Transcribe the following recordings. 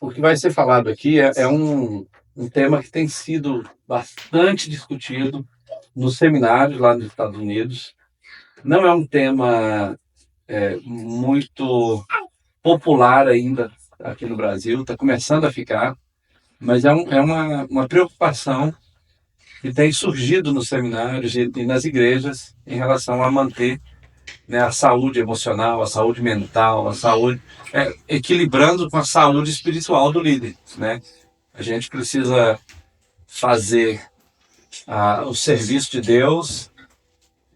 o que vai ser falado aqui é um tema que tem sido bastante discutido nos seminários lá nos Estados Unidos. Não é um tema muito popular ainda aqui no Brasil, está começando a ficar, mas é uma preocupação que tem surgido nos seminários e nas igrejas em relação a manter, né, a saúde emocional, a saúde mental, a saúde, equilibrando com a saúde espiritual do líder, né? A gente precisa fazer o serviço de Deus,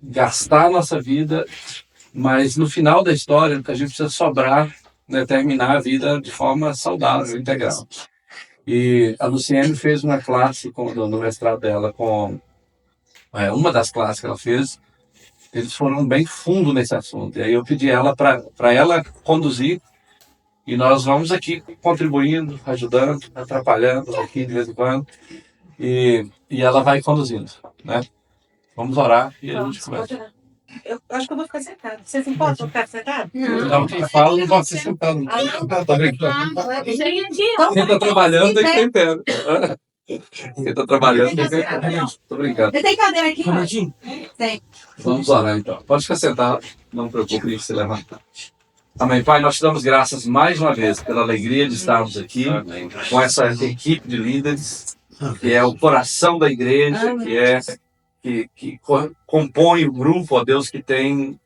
gastar a nossa vida, mas no final da história a gente precisa sobrar, né, terminar a vida de forma saudável, integral. E a Luciene fez uma classe no mestrado dela com uma das classes que ela fez. Eles foram bem fundo nesse assunto. E aí eu pedi ela para ela conduzir, e nós vamos aqui contribuindo, ajudando, atrapalhando aqui de vez em quando, e ela vai conduzindo, né? Vamos orar e a gente começa. Eu acho que eu vou ficar sentada. Vocês não podem ficar sentados? Não, quem fala não pode ser sentado. Tá brincando. Quem está trabalhando tem que ter em pé. Quem está trabalhando tem que ter em pé. Tô brincando. Você tem cadeira aqui? Tem. Vamos orar então. Pode ficar sentado, não preocupe em se levantar. Amém. Pai, nós te damos graças mais uma vez pela alegria de estarmos aqui com essa equipe de líderes, que é o coração da igreja, que compõe o grupo, ó Deus, que tem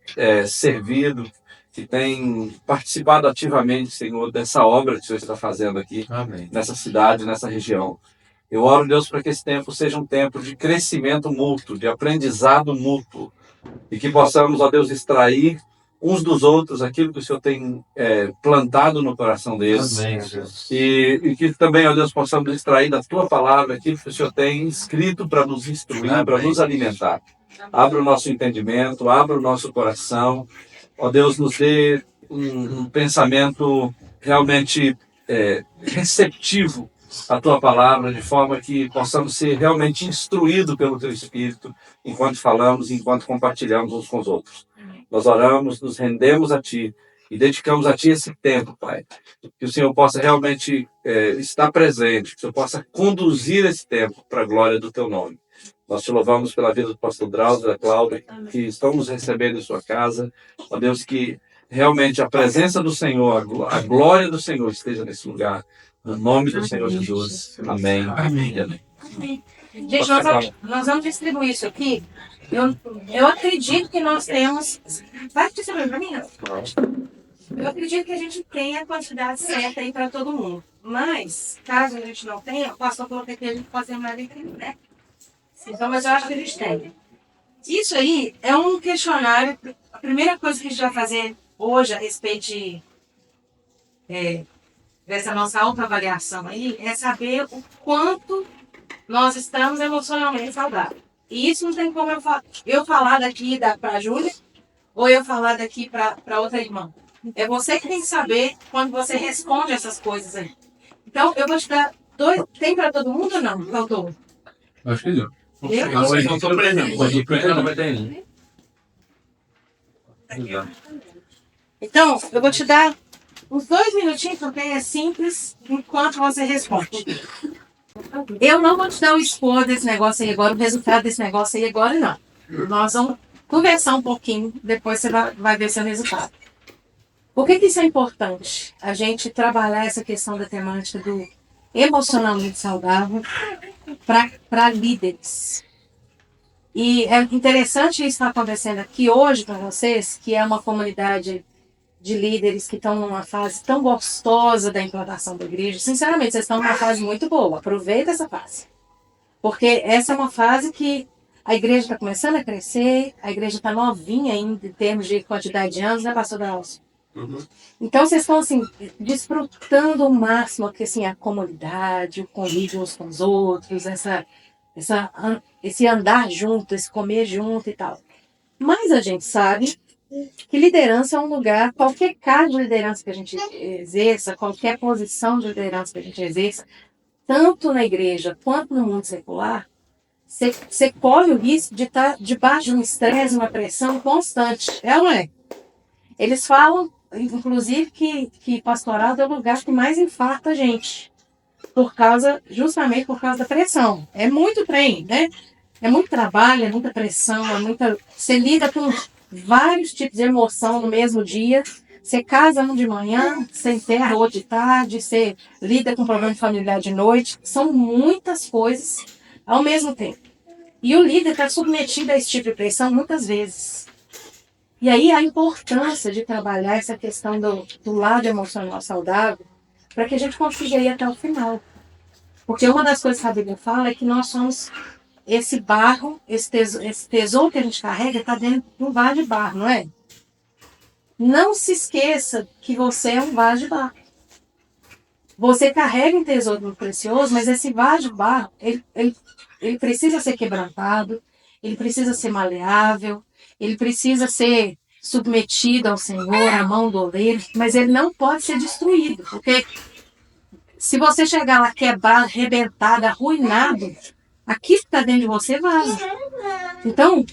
servido, que tem participado ativamente, Senhor, dessa obra que o Senhor está fazendo aqui, amém, nessa cidade, nessa região. Eu oro, Deus, para que esse tempo seja um tempo de crescimento mútuo, de aprendizado mútuo, e que possamos, ó Deus, extrair uns dos outros aquilo que o Senhor tem plantado no coração deles. Amém, e que também, ó Deus, possamos extrair da Tua palavra aquilo que o Senhor tem escrito para nos instruir, para nos alimentar. Abra o nosso entendimento, abra o nosso coração. Ó Deus, nos dê um pensamento realmente receptivo à Tua palavra, de forma que possamos ser realmente instruídos pelo Teu Espírito enquanto falamos e enquanto compartilhamos uns com os outros. Nós oramos, nos rendemos a Ti e dedicamos a Ti esse tempo, Pai. Que o Senhor possa realmente estar presente, que o Senhor possa conduzir esse tempo para a glória do Teu nome. Nós Te louvamos pela vida do pastor Drauzio e da Cláudia, que estão nos recebendo em sua casa. Ó Deus, que realmente a presença do Senhor, a glória do Senhor esteja nesse lugar. No nome do Senhor Jesus. Amém. Amém. Amém. Gente, nós vamos distribuir isso aqui. Eu acredito que nós temos... Vai distribuir para mim? Eu acredito que a gente tenha a quantidade certa aí para todo mundo. Mas, caso a gente não tenha, o pastor falou que a gente pode ter mais aqui, né? Então, mas eu acho que a gente tem. Isso aí é um questionário. A primeira coisa que a gente vai fazer hoje a respeito dessa nossa autoavaliação aí é saber o quanto nós estamos emocionalmente saudáveis. E isso não tem como eu falar daqui para a Júlia ou eu falar daqui para outra irmã. É você que tem que saber quando você responde essas coisas aí. Então, eu vou te dar dois. Tem para todo mundo ou não, doutor? Acho que não. Eu não estou presente. Não vai ter nenhum. Então, eu vou te dar uns 2 minutinhos, porque é simples, enquanto você responde. Eu não vou te dar o expor desse negócio aí agora, o resultado desse negócio aí agora, não. Nós vamos conversar um pouquinho, depois você vai ver seu resultado. Por que isso é importante? A gente trabalhar essa questão da temática do emocionalmente saudável para líderes. E é interessante isso estar acontecendo aqui hoje com vocês, que é uma comunidade de líderes que estão numa fase tão gostosa da implantação da igreja. Sinceramente, vocês estão numa fase muito boa. Aproveita essa fase. Porque essa é uma fase que a igreja está começando a crescer, a igreja está novinha ainda em termos de quantidade de anos, né, pastor Dalcio? Uhum. Então, vocês estão, assim, desfrutando o máximo que, assim, a comunidade, o convívio uns com os outros, esse andar junto, esse comer junto e tal. Mas a gente sabe que liderança é um lugar, qualquer cargo de liderança que a gente exerça, qualquer posição de liderança que a gente exerça, tanto na igreja quanto no mundo secular, você corre o risco de estar debaixo de um estresse, uma pressão constante. É ou não é? Eles falam inclusive, que pastorado é o lugar que mais infarta a gente. Justamente por causa da pressão. É muito trem, né? É muito trabalho, é muita pressão, você lida com vários tipos de emoção no mesmo dia. Você casa um de manhã, você enterra outro de tarde, você lida com problema familiar de noite. São muitas coisas ao mesmo tempo. E o líder está submetido a esse tipo de pressão muitas vezes. E aí a importância de trabalhar essa questão do lado emocional saudável para que a gente consiga ir até o final. Porque uma das coisas que a Bíblia fala é que nós somos esse barro, esse tesouro que a gente carrega está dentro de um vaso de barro, não é? Não se esqueça que você é um vaso de barro. Você carrega um tesouro muito precioso, mas esse vaso de barro, ele precisa ser quebrantado, ele precisa ser maleável, ele precisa ser submetido ao Senhor, à mão do oleiro, mas ele não pode ser destruído, porque se você chegar lá quebrado, arrebentado, arruinado, aquilo que está dentro de você vaza. Então,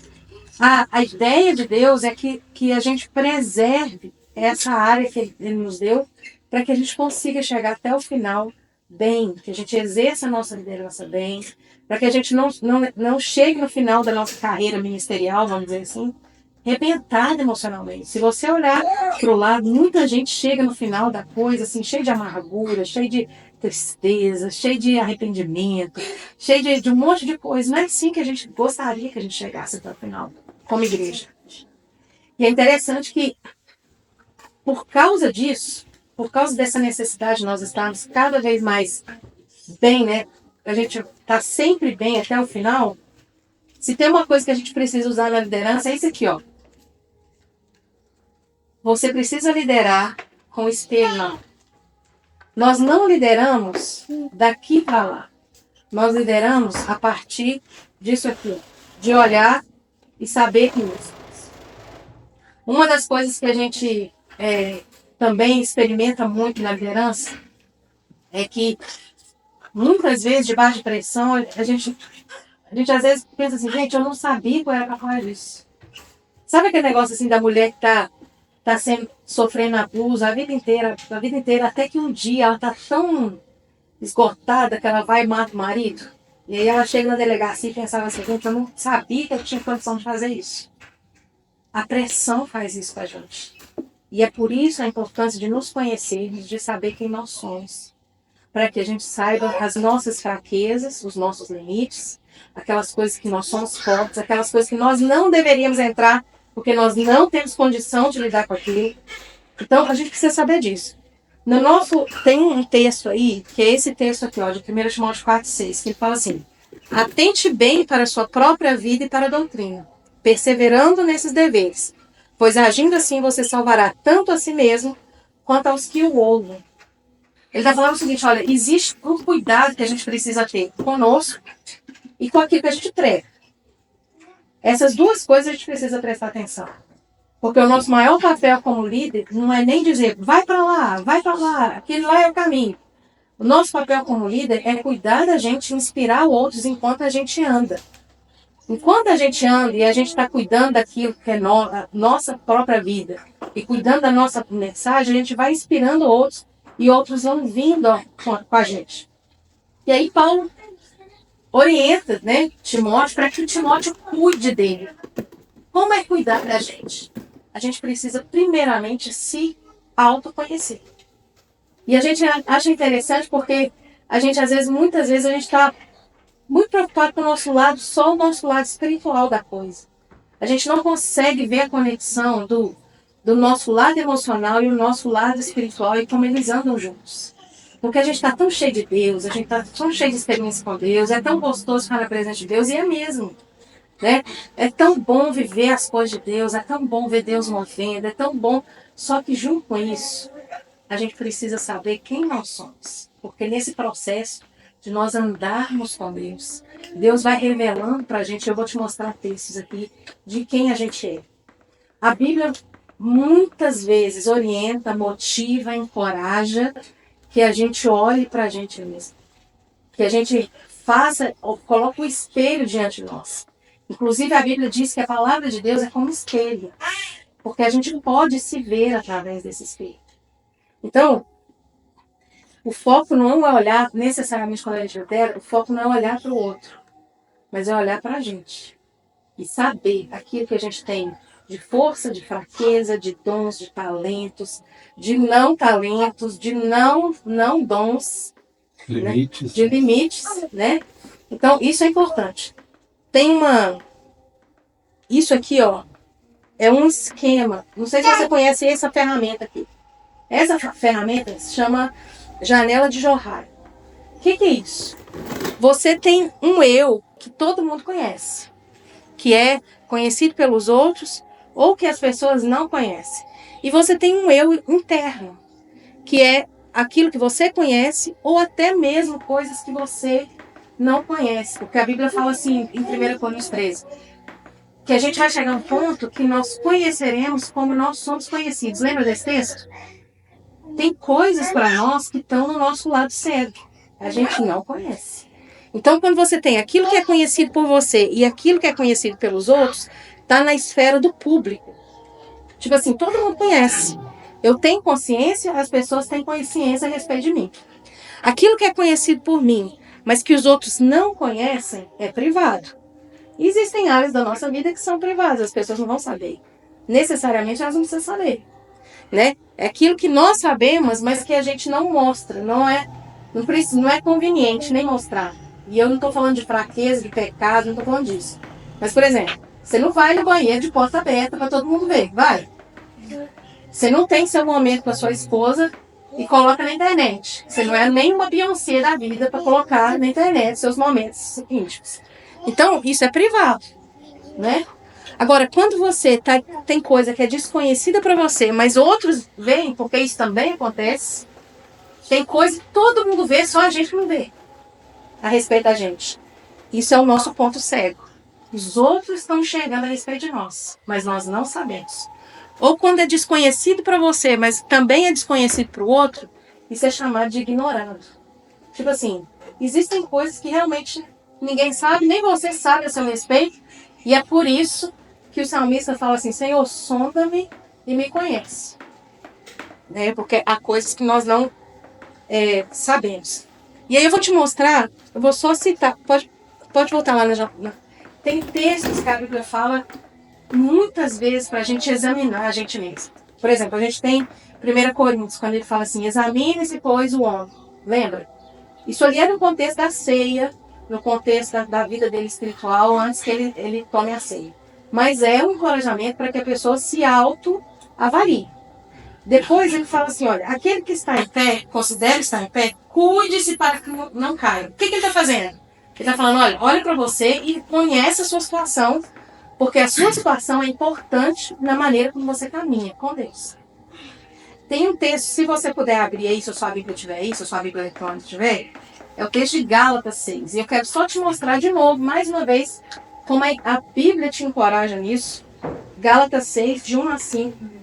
a ideia de Deus é que a gente preserve essa área que Ele nos deu para que a gente consiga chegar até o final bem, que a gente exerça a nossa liderança bem, para que a gente não chegue no final da nossa carreira ministerial, vamos dizer assim, arrebentado emocionalmente. Se você olhar para o lado, muita gente chega no final da coisa assim, cheio de amargura, cheio de tristeza, cheio de arrependimento, cheio de um monte de coisa. Não é assim que a gente gostaria que a gente chegasse até o final, como igreja. E é interessante que, por causa disso, por causa dessa necessidade de nós estarmos cada vez mais bem, né? A gente tá sempre bem até o final. Se tem uma coisa que a gente precisa usar na liderança, é isso aqui, ó. Você precisa liderar com o espelho na mão. Nós não lideramos daqui para lá. Nós lideramos a partir disso aqui, de olhar e saber que isso. Uma das coisas que a gente também experimenta muito na liderança é que muitas vezes, debaixo de pressão, a gente às vezes pensa assim, gente, eu não sabia que eu era capaz disso. Sabe aquele negócio assim da mulher que tá sofrendo abuso a vida inteira, até que um dia ela tá tão esgotada que ela vai e mata o marido? E aí ela chega na delegacia e pensava assim, gente, eu não sabia que eu tinha condição de fazer isso. A pressão faz isso com a gente. E é por isso a importância de nos conhecermos, de saber quem nós somos. Para que a gente saiba as nossas fraquezas, os nossos limites, aquelas coisas que nós somos fortes, aquelas coisas que nós não deveríamos entrar, porque nós não temos condição de lidar com aquilo. Então, a gente precisa saber disso. Tem um texto aí, que é esse texto aqui, ó, de 1 Timóteo 4,6, que ele fala assim, atente bem para a sua própria vida e para a doutrina, perseverando nesses deveres, pois agindo assim você salvará tanto a si mesmo, quanto aos que o ouvem. Ele está falando o seguinte, olha, existe um cuidado que a gente precisa ter conosco e com aquilo que a gente prega. Essas duas coisas a gente precisa prestar atenção. Porque o nosso maior papel como líder não é nem dizer, vai para lá, aquele lá é o caminho. O nosso papel como líder é cuidar da gente, inspirar outros enquanto a gente anda. Enquanto a gente anda e a gente está cuidando daquilo que é nossa própria vida e cuidando da nossa mensagem, a gente vai inspirando outros e outros vão vindo com a gente. E aí Paulo orienta, né, Timóteo para que Timóteo cuide dele. Como é cuidar da gente? A gente precisa primeiramente se autoconhecer. E a gente acha interessante porque a gente muitas vezes a gente está muito preocupado com o nosso lado, só o nosso lado espiritual da coisa. A gente não consegue ver a conexão do nosso lado emocional e o nosso lado espiritual e como eles andam juntos. Porque a gente está tão cheio de Deus, a gente está tão cheio de experiência com Deus, é tão gostoso ficar na presença de Deus, e é mesmo. Né? É tão bom viver as coisas de Deus, é tão bom ver Deus movendo, é tão bom. Só que junto com isso, a gente precisa saber quem nós somos. Porque nesse processo de nós andarmos com Deus, Deus vai revelando para a gente, eu vou te mostrar textos aqui, de quem a gente é. A Bíblia muitas vezes orienta, motiva, encoraja que a gente olhe para a gente mesmo. Que a gente coloque o espelho diante de nós. Inclusive a Bíblia diz que a palavra de Deus é como espelho. Porque a gente pode se ver através desse espelho. Então, o foco não é olhar necessariamente quando a gente altera, o foco não é olhar para o outro, mas é olhar para a gente. E saber aquilo que a gente tem de força, de fraqueza, de dons, de talentos, de não talentos, de não dons, Limites. né? De limites, né? Então, isso é importante. Tem uma... Isso aqui, ó, é um esquema. Não sei se você conhece essa ferramenta aqui. Essa ferramenta se chama janela de Johari. O que é isso? Você tem um eu que todo mundo conhece, que é conhecido pelos outros ou que as pessoas não conhecem. E você tem um eu interno, que é aquilo que você conhece ou até mesmo coisas que você não conhece. Porque a Bíblia fala assim, em 1 Coríntios 13, que a gente vai chegar a um ponto que nós conheceremos como nós somos conhecidos. Lembra desse texto? Tem coisas para nós que estão no nosso lado cego. A gente não conhece. Então, quando você tem aquilo que é conhecido por você e aquilo que é conhecido pelos outros, está na esfera do público. Tipo assim, todo mundo conhece. Eu tenho consciência, as pessoas têm consciência a respeito de mim. Aquilo que é conhecido por mim, mas que os outros não conhecem, é privado. Existem áreas da nossa vida que são privadas, as pessoas não vão saber. Necessariamente elas não precisam saber. Né? É aquilo que nós sabemos, mas que a gente não mostra. Não é conveniente nem mostrar. E eu não estou falando de fraqueza, de pecado, não estou falando disso. Mas, por exemplo, você não vai no banheiro de porta aberta para todo mundo ver, vai? Você não tem seu momento com a sua esposa e coloca na internet. Você não é nem uma Beyoncé da vida para colocar na internet seus momentos íntimos. Então, isso é privado, né? Agora, quando você tem coisa que é desconhecida para você, mas outros veem, porque isso também acontece, tem coisa que todo mundo vê, só a gente não vê a respeito da gente. Isso é o nosso ponto cego. Os outros estão enxergando a respeito de nós, mas nós não sabemos. Ou quando é desconhecido para você, mas também é desconhecido para o outro, isso é chamado de ignorado. Tipo assim, existem coisas que realmente ninguém sabe, nem você sabe a seu respeito, e é por isso que o salmista fala assim, Senhor, sonda-me e me conhece. Porque há coisas que nós não sabemos. E aí eu vou te mostrar, eu vou só citar, pode voltar lá tem textos que a Bíblia fala muitas vezes para a gente examinar a gente mesmo. Por exemplo, a gente tem 1 Coríntios, quando ele fala assim, examine-se, pois, o homem. Lembra? Isso ali é no contexto da ceia, no contexto da vida dele espiritual, antes que ele tome a ceia. Mas é um encorajamento para que a pessoa se auto-avalie. Depois ele fala assim, olha, aquele que está em pé, considere estar em pé, cuide-se para que não caia. O que ele está fazendo? Ele está falando, olha para você e conhece a sua situação, porque a sua situação é importante na maneira como você caminha com Deus. Tem um texto, se você puder abrir aí, se a sua Bíblia tiver aí, se a sua Bíblia eletrônica tiver, é o texto de Gálatas 6. E eu quero só te mostrar de novo, mais uma vez, como a Bíblia te encoraja nisso. Gálatas 6, de 1 a 5.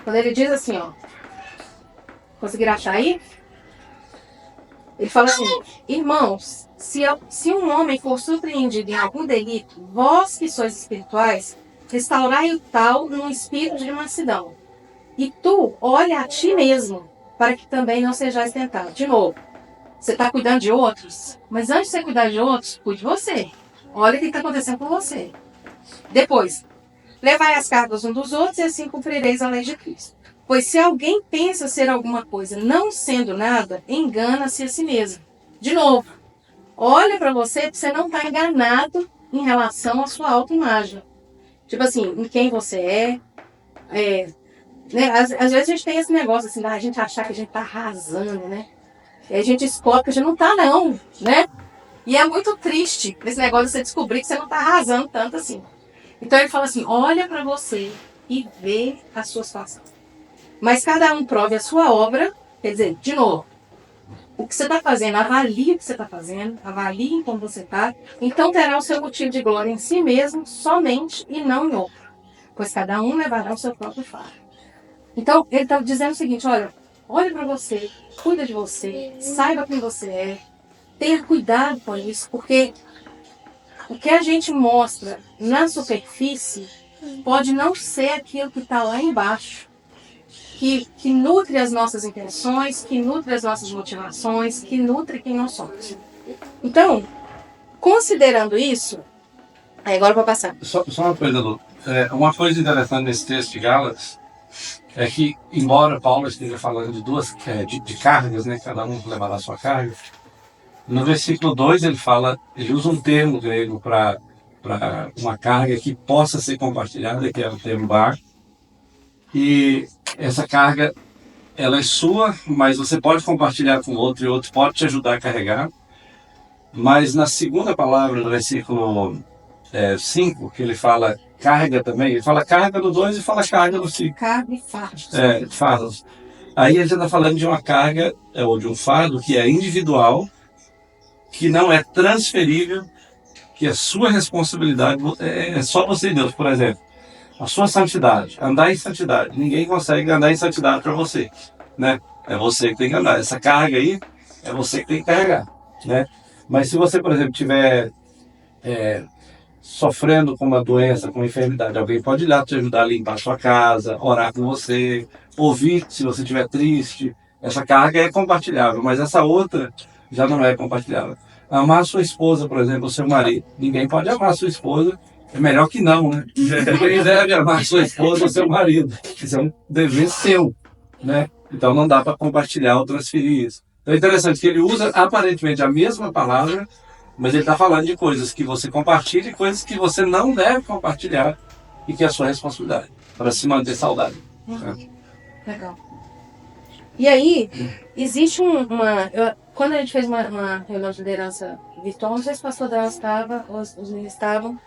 Quando ele diz assim, ó, conseguiram achar aí? Ele fala assim, irmãos, se um homem for surpreendido em algum delito, vós que sois espirituais, restaurai o tal num espírito de mansidão. E tu, olha a ti mesmo, para que também não sejais tentado. De novo, você está cuidando de outros, mas antes de você cuidar de outros, cuide de você. Olha o que está acontecendo com você. Depois, levai as cargas uns dos outros e assim cumprireis a lei de Cristo. Pois se alguém pensa ser alguma coisa não sendo nada, engana-se a si mesmo. De novo, olha para você não estar enganado em relação à sua autoimagem. Tipo assim, em quem você né? Às vezes a gente tem esse negócio assim, a gente achar que a gente está arrasando, né? E a gente descobre que a gente não está não, né? E é muito triste esse negócio de você descobrir que você não está arrasando tanto assim. Então ele fala assim, olha para você e vê a sua situação. Mas cada um prove a sua obra, quer dizer, de novo, o que você está fazendo, avalie o que você está fazendo, avalie como você está, então terá o seu motivo de glória em si mesmo, somente e não em outro, pois cada um levará o seu próprio fardo. Então ele está dizendo o seguinte, olha para você, cuida de você, saiba quem você é, Tenha cuidado com isso, porque o que a gente mostra na superfície pode não ser aquilo que está lá embaixo, que nutre as nossas intenções, que nutre as nossas motivações, que nutre quem nós somos. Então, considerando isso, agora eu vou passar. Só uma coisa, Lu. Uma coisa interessante nesse texto de Gálatas é que, embora Paulo esteja falando de duas de cargas, né, cada um levará a sua carga, no versículo 2 ele usa um termo grego para uma carga que possa ser compartilhada, que é o termo bar. E essa carga, ela é sua, mas você pode compartilhar com outro e outro pode te ajudar a carregar. Mas na segunda palavra, no versículo 5, que ele fala carga também, ele fala carga no 2 e fala carga no 5. Carga e fardos. Fardos. Aí ele já está falando de uma carga, ou de um fardo que é individual, que não é transferível, que é sua responsabilidade, é só você e Deus. Por exemplo, a sua santidade, andar em santidade. Ninguém consegue andar em santidade para você, né? É você que tem que andar. Essa carga aí, é você que tem que carregar, né? Mas se você, por exemplo, estiver sofrendo com uma doença, com uma enfermidade, alguém pode ir lá te ajudar a limpar a sua casa, orar com você, ouvir se você estiver triste. Essa carga é compartilhável, mas essa outra já não é compartilhável. Amar a sua esposa, por exemplo, o seu marido. Ninguém pode amar a sua esposa. É melhor que não, né? Ninguém deve amar a sua esposa ou seu marido. Isso é um dever seu, né? Então não dá para compartilhar ou transferir isso. Então é interessante que ele usa aparentemente a mesma palavra, mas ele está falando de coisas que você compartilha e coisas que você não deve compartilhar e que é a sua responsabilidade para se manter saudável. Legal. E aí, existe quando a gente fez uma reunião de liderança virtual, não sei se o pastor Daniel estava, os meninos estavam,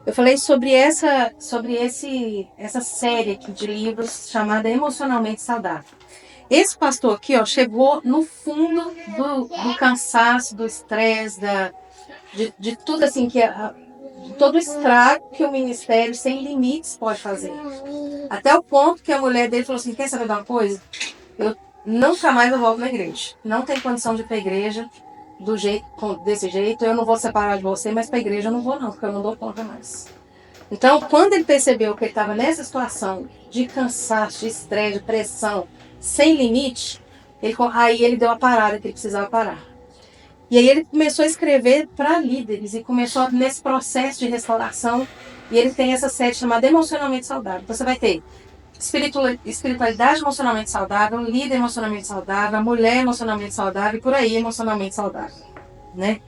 eu falei sobre essa série aqui de livros chamada Emocionalmente Saudável. Esse pastor aqui, ó, chegou no fundo do cansaço, do estresse, de tudo assim, de todo o estrago que o ministério sem limites pode fazer. Até o ponto que a mulher dele falou assim, quer saber de uma coisa? Eu nunca mais eu volto na igreja. Não tem condição de ir para a igreja desse jeito. Eu não vou separar de você, mas para a igreja eu não vou não, porque eu não dou conta mais. Então, quando ele percebeu que ele estava nessa situação de cansaço, de estresse, de pressão, sem limite, aí ele deu a parada que ele precisava parar. E aí ele começou a escrever para líderes e começou nesse processo de restauração. E ele tem essa série chamada Emocionalmente Saudável. Então você vai ter espiritualidade emocionalmente saudável, líder emocionalmente saudável, mulher emocionalmente saudável e por aí emocionalmente saudável, né?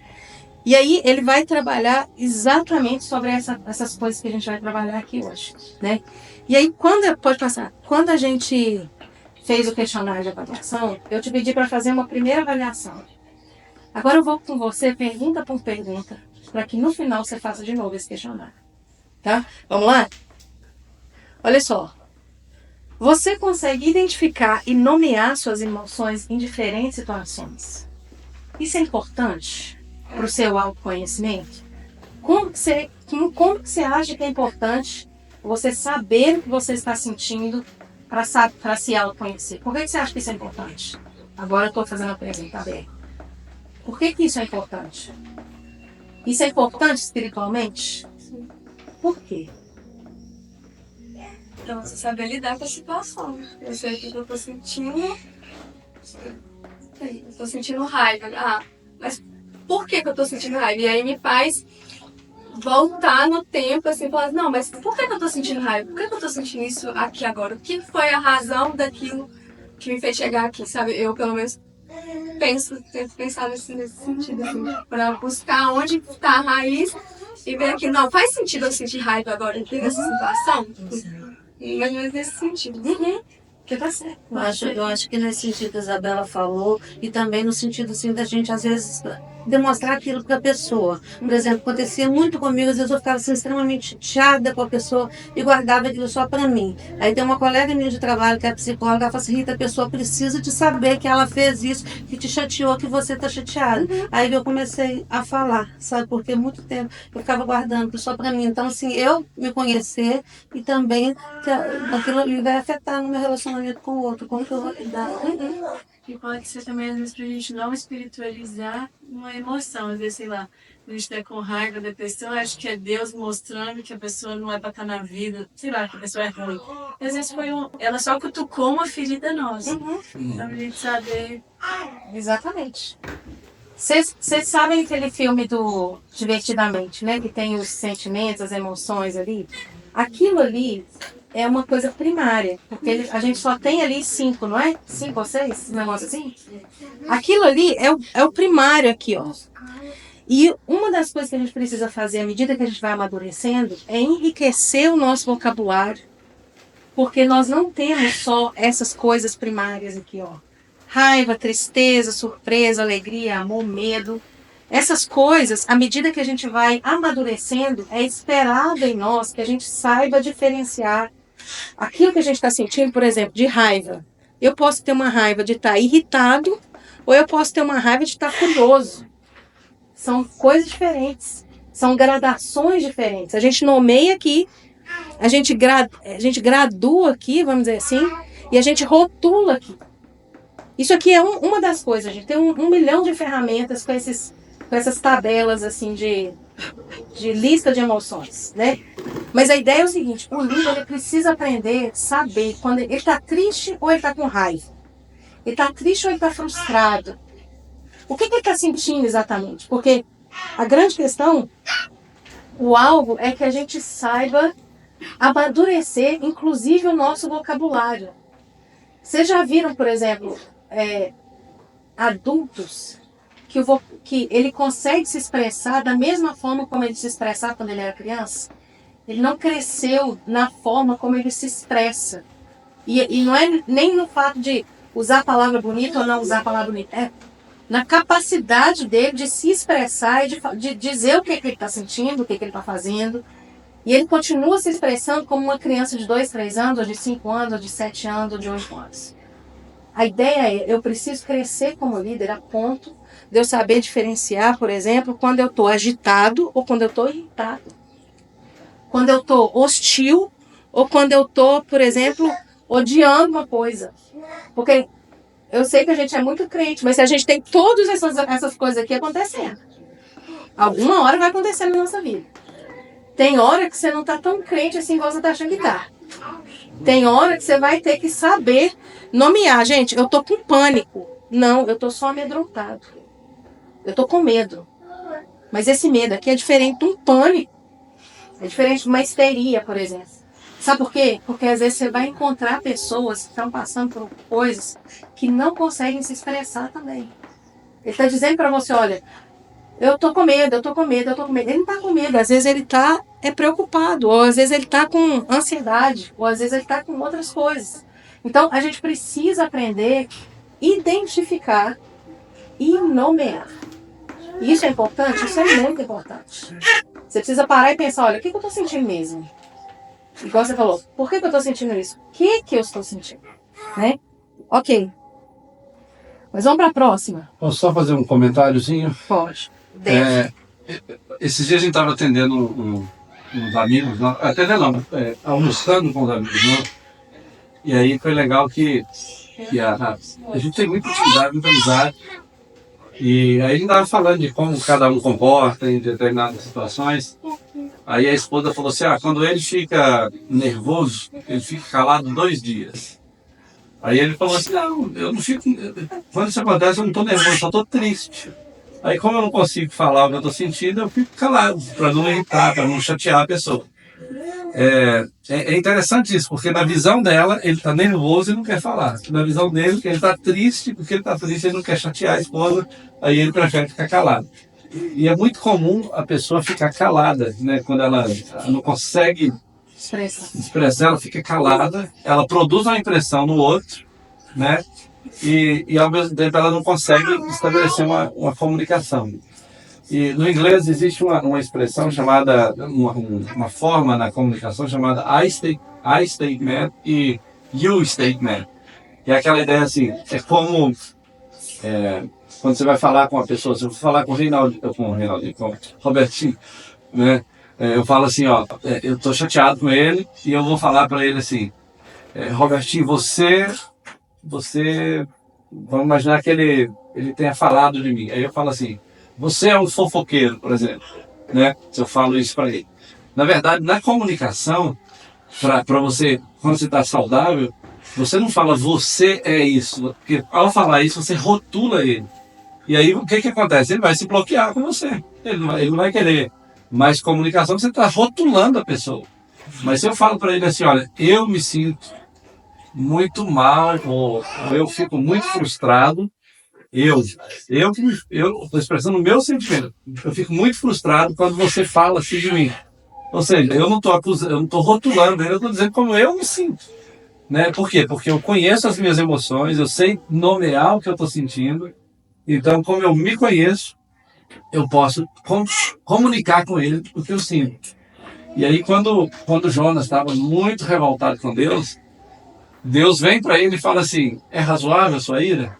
E aí ele vai trabalhar exatamente sobre essas coisas que a gente vai trabalhar aqui hoje, né? E aí quando a gente fez o questionário de avaliação, eu te pedi para fazer uma primeira avaliação. Agora eu vou com você pergunta por pergunta, para que no final você faça de novo esse questionário, tá? Vamos lá? Olha só. Você consegue identificar e nomear suas emoções em diferentes situações? Isso é importante para o seu autoconhecimento? Como que você acha que é importante você saber o que você está sentindo para se autoconhecer? Por que você acha que isso é importante? Agora eu estou fazendo a pergunta aberta. Por que isso é importante? Isso é importante espiritualmente? Sim. Por quê? Então, você saber lidar com a situação. Eu sei que eu tô sentindo. Eu tô sentindo raiva. Mas por que eu tô sentindo raiva? E aí me faz voltar no tempo, assim, falar, não, mas por que eu tô sentindo raiva? Por que eu tô sentindo isso aqui agora? O que foi a razão daquilo que me fez chegar aqui, sabe? Eu, pelo menos, tento pensar nesse sentido, assim, pra buscar onde tá a raiz e ver que, não, faz sentido eu sentir raiva agora aqui nessa situação? Mas não é nesse sentido. Que tá certo. Eu acho que nesse sentido que a Isabela falou, e também no sentido assim da gente às vezes demonstrar aquilo para a pessoa. Por exemplo, acontecia muito comigo, às vezes eu ficava assim, extremamente chateada com a pessoa e guardava aquilo só para mim. Aí tem uma colega minha de trabalho que é psicóloga, ela fala assim, Rita, a pessoa precisa de saber que ela fez isso, que te chateou, que você está chateada. Aí eu comecei a falar, sabe, porque muito tempo eu ficava guardando aquilo só para mim. Então, assim, eu me conhecer e também que aquilo ali vai afetar no meu relacionamento com o outro, como que eu vou lidar. E pode ser também, às vezes, pra gente não espiritualizar uma emoção. Às vezes, sei lá, a gente tá com raiva da pessoa, acho que é Deus mostrando que a pessoa não é pra estar na vida, sei lá, que a pessoa é ruim. E às vezes ela só cutucou uma ferida nossa. Pra gente saber. Exatamente. Vocês sabem aquele filme do Divertidamente, né? Que tem os sentimentos, as emoções ali. Aquilo ali é uma coisa primária, porque a gente só tem ali 5, não é? 5 ou 6, um negócio assim? Aquilo ali é o primário aqui, ó. E uma das coisas que a gente precisa fazer à medida que a gente vai amadurecendo é enriquecer o nosso vocabulário, porque nós não temos só essas coisas primárias aqui, ó. Raiva, tristeza, surpresa, alegria, amor, medo. Essas coisas, à medida que a gente vai amadurecendo, é esperado em nós que a gente saiba diferenciar aquilo que a gente está sentindo, por exemplo, de raiva. Eu posso ter uma raiva de estar irritado, ou eu posso ter uma raiva de estar furioso. São coisas diferentes. São gradações diferentes. A gente nomeia aqui, a gente gradua aqui, vamos dizer assim, e a gente rotula aqui. Isso aqui é uma das coisas. A gente tem um milhão de ferramentas com essas tabelas assim de lista de emoções, né? Mas a ideia é o seguinte: o líder ele precisa aprender a saber quando ele está triste ou ele está com raiva. Ele está triste ou ele está frustrado. O que ele está sentindo exatamente? Porque a grande questão, o alvo é que a gente saiba amadurecer, inclusive, o nosso vocabulário. Vocês já viram, por exemplo, adultos que ele consegue se expressar da mesma forma como ele se expressava quando ele era criança? Ele não cresceu na forma como ele se expressa. E não é nem no fato de usar a palavra bonita ou não usar a palavra bonita. É na capacidade dele de se expressar e de dizer o que ele está sentindo, o que ele está fazendo. E ele continua se expressando como uma criança de 2, 3 anos, ou de 5 anos, ou de 7 anos, ou de 8 anos. A ideia é, eu preciso crescer como líder a ponto de eu saber diferenciar, por exemplo, quando eu estou agitado ou quando eu estou irritado. Quando eu estou hostil ou quando eu estou, por exemplo, odiando uma coisa. Porque eu sei que a gente é muito crente, mas se a gente tem todas essas coisas aqui acontecendo, alguma hora vai acontecer na nossa vida. Tem hora que você não está tão crente assim igual você está achando que está. Tem hora que você vai ter que saber nomear. Gente, eu tô com pânico. Não, eu tô só amedrontado. Eu tô com medo. Mas esse medo aqui é diferente de um pânico. É diferente de uma histeria, por exemplo. Sabe por quê? Porque às vezes você vai encontrar pessoas que estão passando por coisas que não conseguem se expressar também. Ele está dizendo para você, olha, eu tô com medo, eu tô com medo, eu tô com medo. Ele não tá com medo, às vezes ele tá preocupado, ou às vezes ele tá com ansiedade, ou às vezes ele tá com outras coisas. Então, a gente precisa aprender a identificar e nomear. Isso é importante? Isso é muito importante. Você precisa parar e pensar, olha, o que eu tô sentindo mesmo? Igual você falou, por que eu tô sentindo isso? O que eu estou sentindo? Né? Ok. Mas vamos para a próxima. Posso só fazer um comentáriozinho? Pode. Esses dias a gente estava atendendo uns amigos, atendendo não, almoçando com os amigos, né? E aí foi legal que a gente tem muita intimidade, muita amizade. E aí a gente estava falando de como cada um comporta em determinadas situações. Aí a esposa falou assim, quando ele fica nervoso, ele fica calado 2 dias. Aí ele falou assim, não, eu não fico... Quando isso acontece, eu não estou nervoso, eu só estou triste. Aí como eu não consigo falar o que eu estou sentindo, eu fico calado, para não irritar, para não chatear a pessoa. É interessante isso, porque na visão dela, ele está nervoso e não quer falar. Na visão dele, ele está triste, porque ele está triste e não quer chatear a esposa, aí ele prefere ficar calado. E é muito comum a pessoa ficar calada, né? Quando ela não consegue expressar, ela fica calada, ela produz uma impressão no outro, né? E ao mesmo tempo ela não consegue estabelecer uma comunicação. E no inglês existe uma expressão chamada, uma forma na comunicação chamada I statement e you statement. E é aquela ideia assim, é como quando você vai falar com uma pessoa, se eu for falar com o Robertinho, né? Eu falo assim, eu tô chateado com ele e eu vou falar para ele assim, Robertinho, você vamos imaginar que ele tenha falado de mim. Aí eu falo assim, você é um fofoqueiro, por exemplo, né? Se eu falo isso para ele. Na verdade, na comunicação, para você, quando você está saudável, você não fala você é isso, porque ao falar isso você rotula ele. E aí o que acontece? Ele vai se bloquear com você. Ele não vai querer mais comunicação, você está rotulando a pessoa. Mas se eu falo para ele assim, olha, eu me sinto muito mal, ou eu fico muito frustrado, eu estou expressando o meu sentimento. Eu fico muito frustrado quando você fala assim de mim. Ou seja, eu não estou acusando, eu não estou rotulando, eu estou dizendo como eu me sinto. Né? Por quê? Porque eu conheço as minhas emoções, eu sei nomear o que eu estou sentindo. Então, como eu me conheço, eu posso comunicar com ele o que eu sinto. E aí, quando Jonas estava muito revoltado com Deus, Deus vem para ele e fala assim, é razoável a sua ira?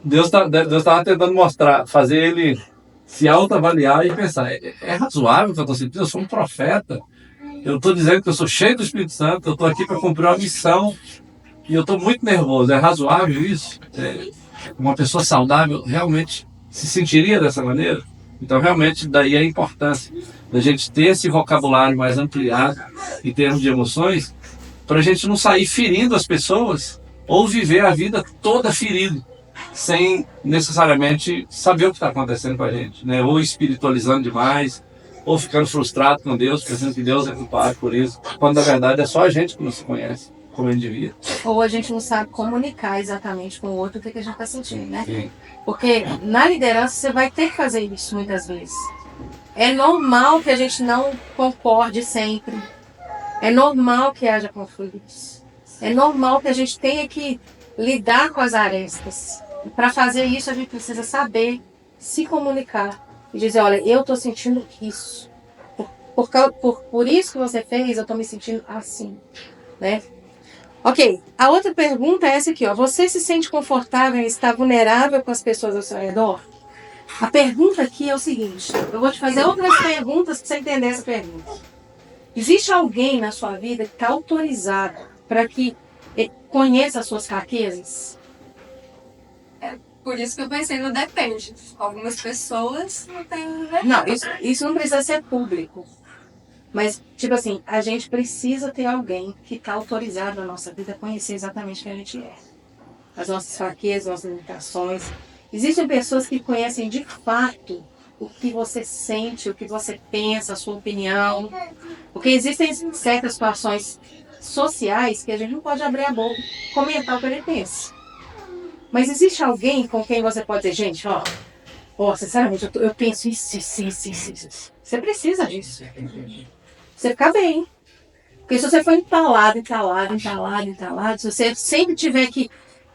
Deus estava tentando mostrar, fazer ele se autoavaliar e pensar, é razoável o que eu estou sentindo? Eu sou um profeta, eu estou dizendo que eu sou cheio do Espírito Santo, eu estou aqui para cumprir uma missão e eu estou muito nervoso, é razoável isso? Uma pessoa saudável realmente se sentiria dessa maneira? Então, realmente, daí a importância da gente ter esse vocabulário mais ampliado em termos de emoções, para a gente não sair ferindo as pessoas ou viver a vida toda ferido, sem necessariamente saber o que está acontecendo com a gente, né? Ou espiritualizando demais, ou ficando frustrado com Deus, pensando que Deus é culpado por isso, quando na verdade é só a gente que não se conhece como indivíduo. Ou a gente não sabe comunicar exatamente com o outro o que a gente está sentindo, né? Sim. Porque na liderança você vai ter que fazer isso muitas vezes. É normal que a gente não concorde sempre. É normal que haja conflitos. É normal que a gente tenha que lidar com as arestas. Para fazer isso, a gente precisa saber se comunicar e dizer, olha, eu estou sentindo isso. Por isso que você fez, eu estou me sentindo assim, né? Ok, a outra pergunta é essa aqui, ó. Você se sente confortável em estar vulnerável com as pessoas ao seu redor? A pergunta aqui é o seguinte, eu vou te fazer outras perguntas para você entender essa pergunta. Existe alguém na sua vida que está autorizado para que conheça as suas fraquezas? Por isso que eu pensei no depende. Algumas pessoas não têm depende. Não, isso não precisa ser público. Mas, tipo assim, a gente precisa ter alguém que está autorizado na nossa vida a conhecer exatamente quem a gente é. As nossas fraquezas, as nossas limitações. Existem pessoas que conhecem de fato o que você sente, o que você pensa, a sua opinião. Porque existem certas situações sociais que a gente não pode abrir a boca e comentar o que ele pensa. Mas existe alguém com quem você pode dizer, gente, sinceramente, eu penso isso. Você precisa disso. Você ficar bem. Porque se você for entalado, se você sempre tiver que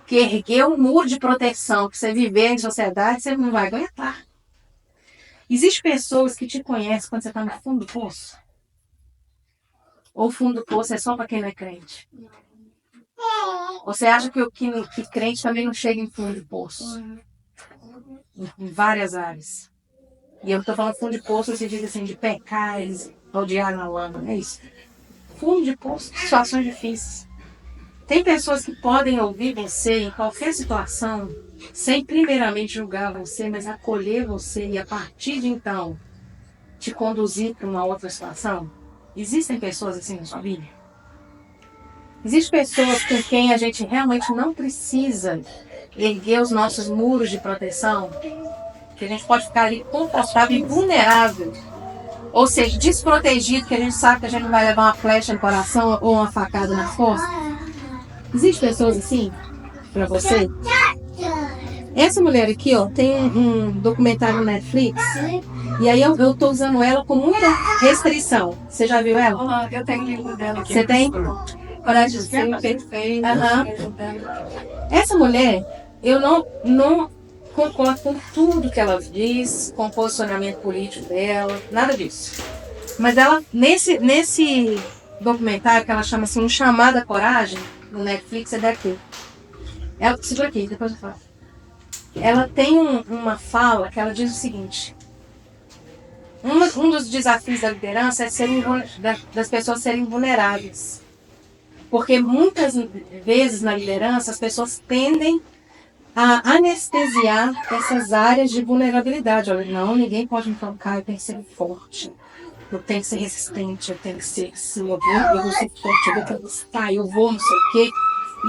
erguer um muro de proteção para você viver em sociedade, você não vai aguentar. Existem pessoas que te conhecem quando você está no fundo do poço? Ou o fundo do poço é só para quem não é crente? Você acha que crente também não chega em fundo de poço? Em várias áreas. E eu estou falando fundo de poço, você diz assim, de pecar, eles rodearam na lama, é isso. Fundo de poço, situações difíceis. Tem pessoas que podem ouvir você em qualquer situação, sem primeiramente julgar você, mas acolher você e a partir de então te conduzir para uma outra situação. Existem pessoas assim na sua vida? Existem pessoas com quem a gente realmente não precisa erguer os nossos muros de proteção, que a gente pode ficar ali confortável e vulnerável, ou seja, desprotegido, que a gente sabe que a gente não vai levar uma flecha no coração ou uma facada na força. Existem pessoas assim para você? Essa mulher aqui, ó, tem um documentário no Netflix, e aí eu tô usando ela com muita restrição. Você já viu ela? Eu tenho livro dela aqui. Você tem? Coragem de ser perfeita. Essa mulher, eu não concordo com tudo que ela diz, com o posicionamento político dela, nada disso. Mas ela, nesse documentário que ela chama assim, Um Chamado à Coragem, no Netflix, é daqui. Ela, segura aqui, depois eu falo. Ela tem uma fala que ela diz o seguinte: um dos desafios da liderança é das pessoas serem vulneráveis. Porque muitas vezes na liderança as pessoas tendem a anestesiar essas áreas de vulnerabilidade. Olha, não, ninguém pode me tocar, eu tenho que ser forte, eu tenho que ser resistente, eu tenho que ser assim, eu vou ser forte, eu vou conquistar, eu vou não sei o quê.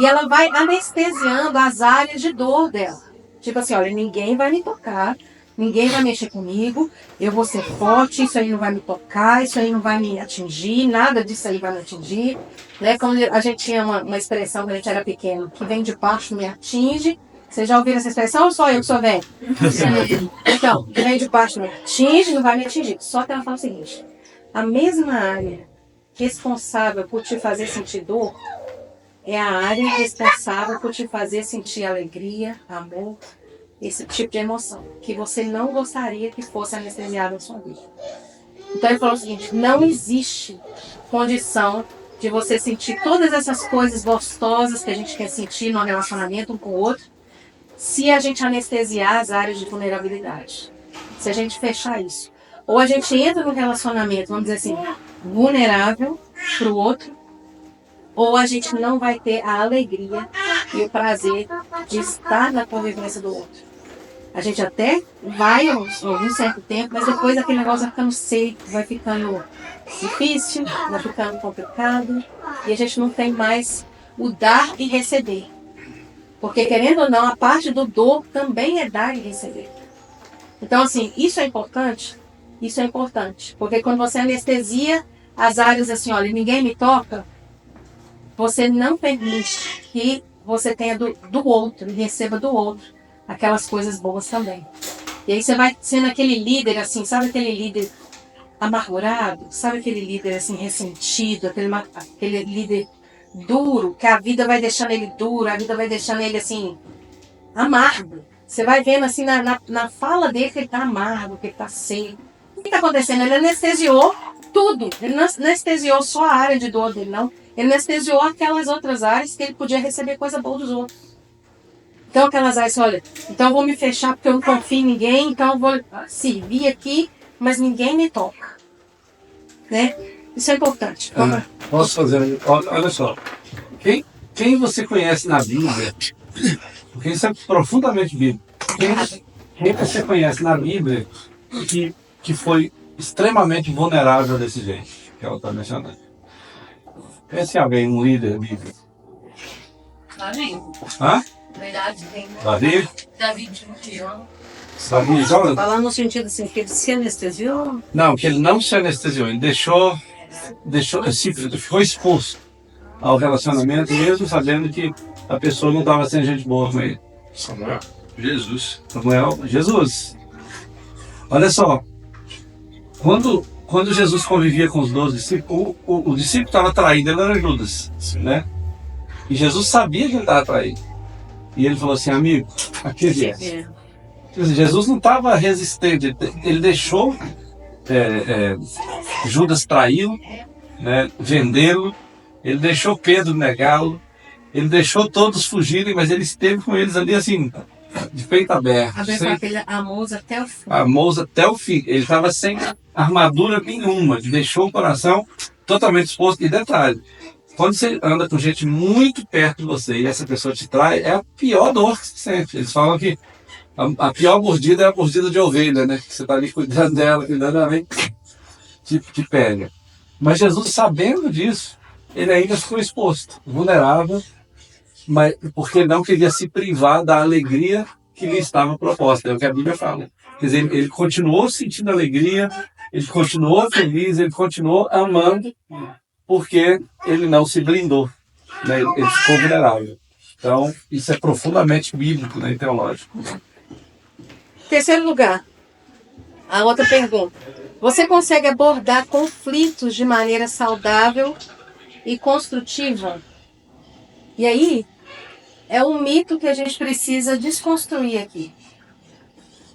E ela vai anestesiando as áreas de dor dela. Tipo assim, olha, ninguém vai me tocar, ninguém vai mexer comigo, eu vou ser forte, isso aí não vai me tocar, isso aí não vai me atingir, nada disso aí vai me atingir. Né? Como a gente tinha uma expressão quando a gente era pequeno, que vem de baixo não me atinge. Vocês já ouviram essa expressão ou só eu que sou velho? Então, que vem de baixo não me atinge, não vai me atingir. Só que ela fala o seguinte, a mesma área responsável por te fazer sentir dor é a área responsável por te fazer sentir alegria, amor, esse tipo de emoção, que você não gostaria que fosse anestesiada na sua vida. Então ele falou o seguinte, não existe condição de você sentir todas essas coisas gostosas que a gente quer sentir no relacionamento um com o outro, se a gente anestesiar as áreas de vulnerabilidade. Se a gente fechar isso. Ou a gente entra no relacionamento, vamos dizer assim, vulnerável para o outro, ou a gente não vai ter a alegria e o prazer de estar na convivência do outro. A gente até vai algum certo tempo, mas depois aquele negócio vai ficando seco, vai ficando difícil, vai ficando complicado, e a gente não tem mais o dar e receber. Porque, querendo ou não, a parte do dor também é dar e receber. Então, assim, isso é importante? Isso é importante. Porque quando você anestesia as áreas assim, olha, ninguém me toca, você não permite que você tenha do outro e receba do outro aquelas coisas boas também. E aí você vai sendo aquele líder, assim, sabe aquele líder amargurado? Sabe aquele líder, assim, ressentido? Aquele líder duro, que a vida vai deixando ele duro, a vida vai deixando ele, assim, amargo. Você vai vendo, assim, na fala dele que ele tá amargo, que ele tá seco. O que tá acontecendo? Ele anestesiou tudo. Ele não anestesiou só a área de dor dele, não. Ele anestesiou aquelas outras áreas que ele podia receber coisa boa dos outros. Então aquelas áreas, olha, então eu vou me fechar porque eu não confio em ninguém, então eu vou servir aqui, mas ninguém me toca. Né? Isso é importante. Posso fazer? Olha só. Quem você conhece na Bíblia? Porque isso é profundamente bíblico. Quem você conhece na Bíblia que foi extremamente vulnerável desse jeito que ela está mencionando? Pense em alguém, um líder bíblico. Amém. Hã? Verdade, tem. Davi? Davi de Tião. Davi, Jonathan? Falando no sentido assim, que ele se anestesiou. Não, que ele não se anestesiou, ele deixou, ficou exposto ao relacionamento, mesmo sabendo que a pessoa não estava sendo gente boa com ele. Samuel, Jesus. Samuel, Jesus. Olha só, quando Jesus convivia com os 12 discípulos, o discípulo estava traído, ele era Judas, né? E Jesus sabia que ele estava traído. E ele falou assim, amigo, aquele é. Jesus não estava resistente, ele deixou Judas traí-lo, né, vendê-lo, ele deixou Pedro negá-lo, ele deixou todos fugirem, mas ele esteve com eles ali assim, de peito aberto. Amou-os até o fim. Amou-os até o fim. Ele estava sem armadura nenhuma, ele deixou o coração totalmente exposto. E detalhe, quando você anda com gente muito perto de você e essa pessoa te trai, é a pior dor que você sente. Eles falam que a pior mordida é a mordida de ovelha, né? Que você está ali cuidando dela, te pega. Mas Jesus, sabendo disso, ele ainda ficou exposto, vulnerável, mas porque não queria se privar da alegria que lhe estava proposta. É o que a Bíblia fala. Quer dizer, ele continuou sentindo alegria, ele continuou feliz, ele continuou amando, porque ele não se blindou, né? Ele ficou vulnerável. Então, isso é profundamente bíblico, né, e teológico. Terceiro lugar, a outra pergunta. Você consegue abordar conflitos de maneira saudável e construtiva? E aí, é um mito que a gente precisa desconstruir aqui.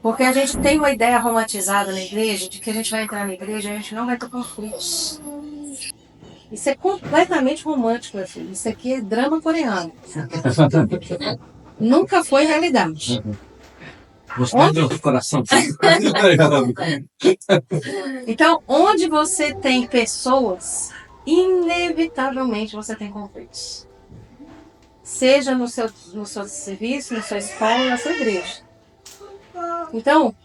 Porque a gente tem uma ideia romantizada na igreja, de que a gente vai entrar na igreja e a gente não vai ter conflitos. Isso é completamente romântico, meu filho. Isso aqui é drama coreano. Nunca foi realidade. Gostando do coração. Então, onde você tem pessoas, inevitavelmente você tem conflitos. seja no seu serviço, na sua escola, na sua igreja. Então,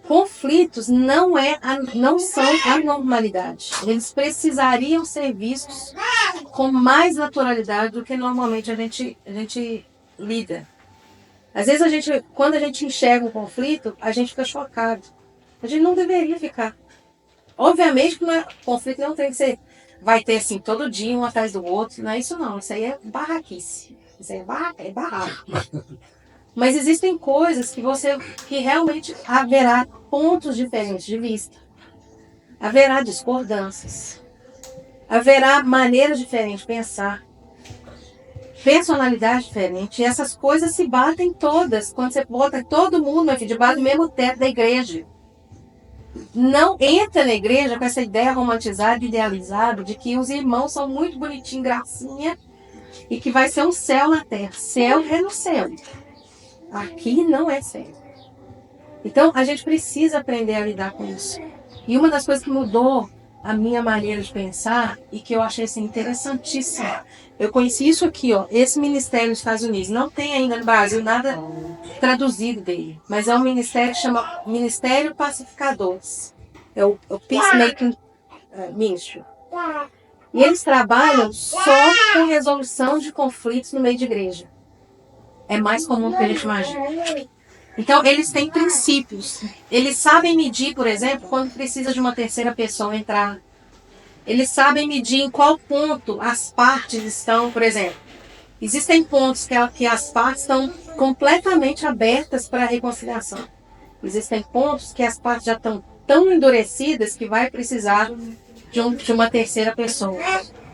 conflitos não são anormalidade. Eles precisariam ser vistos com mais naturalidade do que normalmente a gente lida. Às vezes quando a gente enxerga um conflito, a gente fica chocado. A gente não deveria ficar. Obviamente que conflito não tem que ser, vai ter assim todo dia um atrás do outro, não é isso não, isso aí é barraquice. Isso aí é barraco. Mas existem coisas que realmente haverá pontos diferentes de vista. Haverá discordâncias. Haverá maneiras diferentes de pensar. Personalidade diferente. E essas coisas se batem todas. Quando você bota todo mundo, meu filho, debaixo do mesmo teto da igreja. Não entra na igreja com essa ideia romantizada, idealizada, de que os irmãos são muito bonitinhos, gracinha, e que vai ser um céu na terra. Céu é no céu. Aqui não é sério. Então, a gente precisa aprender a lidar com isso. E uma das coisas que mudou a minha maneira de pensar e que eu achei assim, interessantíssimo. Eu conheci isso aqui, ó, esse ministério nos Estados Unidos. Não tem ainda no Brasil nada traduzido dele, mas é um ministério que chama Ministério Pacificadores. É o Peacemaking Ministry. E eles trabalham só com resolução de conflitos no meio de igreja. É mais comum do que a gente imagina. Então, eles têm princípios. Eles sabem medir, por exemplo, quando precisa de uma terceira pessoa entrar. Eles sabem medir em qual ponto as partes estão, por exemplo. Existem pontos que as partes estão completamente abertas para a reconciliação. Existem pontos que as partes já estão tão endurecidas que vai precisar de uma terceira pessoa.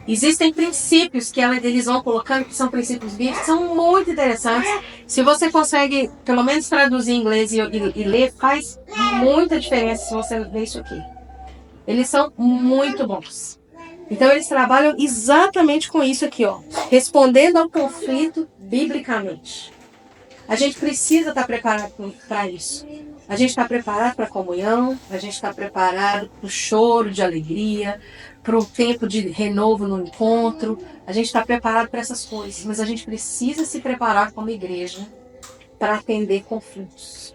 Existem princípios que eles vão colocando, que são princípios bíblicos, que são muito interessantes. Se você consegue, pelo menos, traduzir em inglês e ler, faz muita diferença se você ler isso aqui. Eles são muito bons. Então, eles trabalham exatamente com isso aqui, ó, respondendo ao conflito biblicamente. A gente precisa estar preparado para isso. A gente está preparado para a comunhão, a gente está preparado para o choro de alegria, para o tempo de renovo no encontro. A gente está preparado para essas coisas, mas a gente precisa se preparar como igreja para atender conflitos,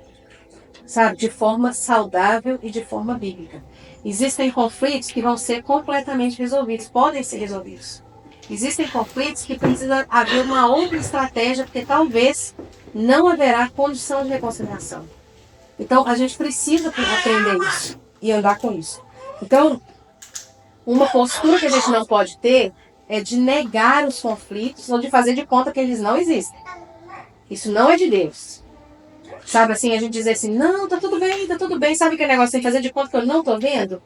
sabe? De forma saudável e de forma bíblica. Existem conflitos que vão ser completamente resolvidos, podem ser resolvidos. Existem conflitos que precisa haver uma outra estratégia, porque talvez não haverá condição de reconciliação. Então, a gente precisa aprender isso e andar com isso. Então, uma postura que a gente não pode ter é de negar os conflitos ou de fazer de conta que eles não existem. Isso não é de Deus. Sabe assim, a gente dizer assim, não, tá tudo bem, tá tudo bem. Sabe aquele negócio de fazer de conta que eu não tô vendo?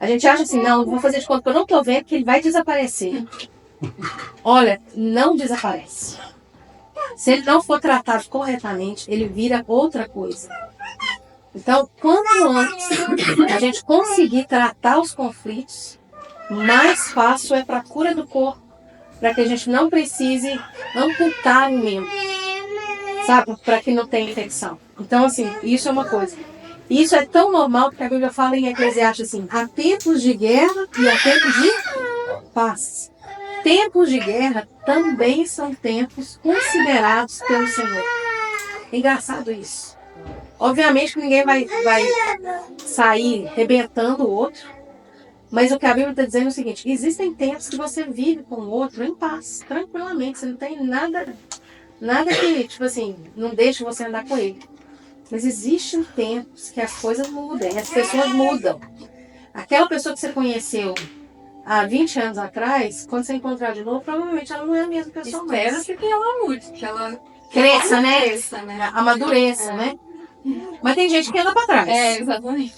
A gente acha assim, não, vou fazer de conta que eu não tô vendo, que ele vai desaparecer. Olha, não desaparece. Se ele não for tratado corretamente, ele vira outra coisa. Então, quanto antes a gente conseguir tratar os conflitos, mais fácil é para a cura do corpo, para que a gente não precise amputar um membro, sabe? Para que não tenha infecção. Então, assim, isso é uma coisa. E isso é tão normal que a Bíblia fala em Eclesiastes assim, há tempos de guerra e há tempos de paz. Tempos de guerra também são tempos considerados pelo Senhor. É engraçado isso. Obviamente que ninguém vai sair rebentando o outro, mas o que a Bíblia está dizendo é o seguinte, existem tempos que você vive com o outro em paz, tranquilamente, você não tem nada que, tipo assim, não deixe você andar com ele. Mas existem tempos que as coisas mudam, as pessoas mudam. Aquela pessoa que você conheceu há 20 anos atrás, quando você encontrar de novo, provavelmente ela não é a mesma pessoa mais. Espera-se que ela mude, que ela cresça, né? Cresça, né? Amadureça, né? Mas tem gente que anda pra trás. É, exatamente.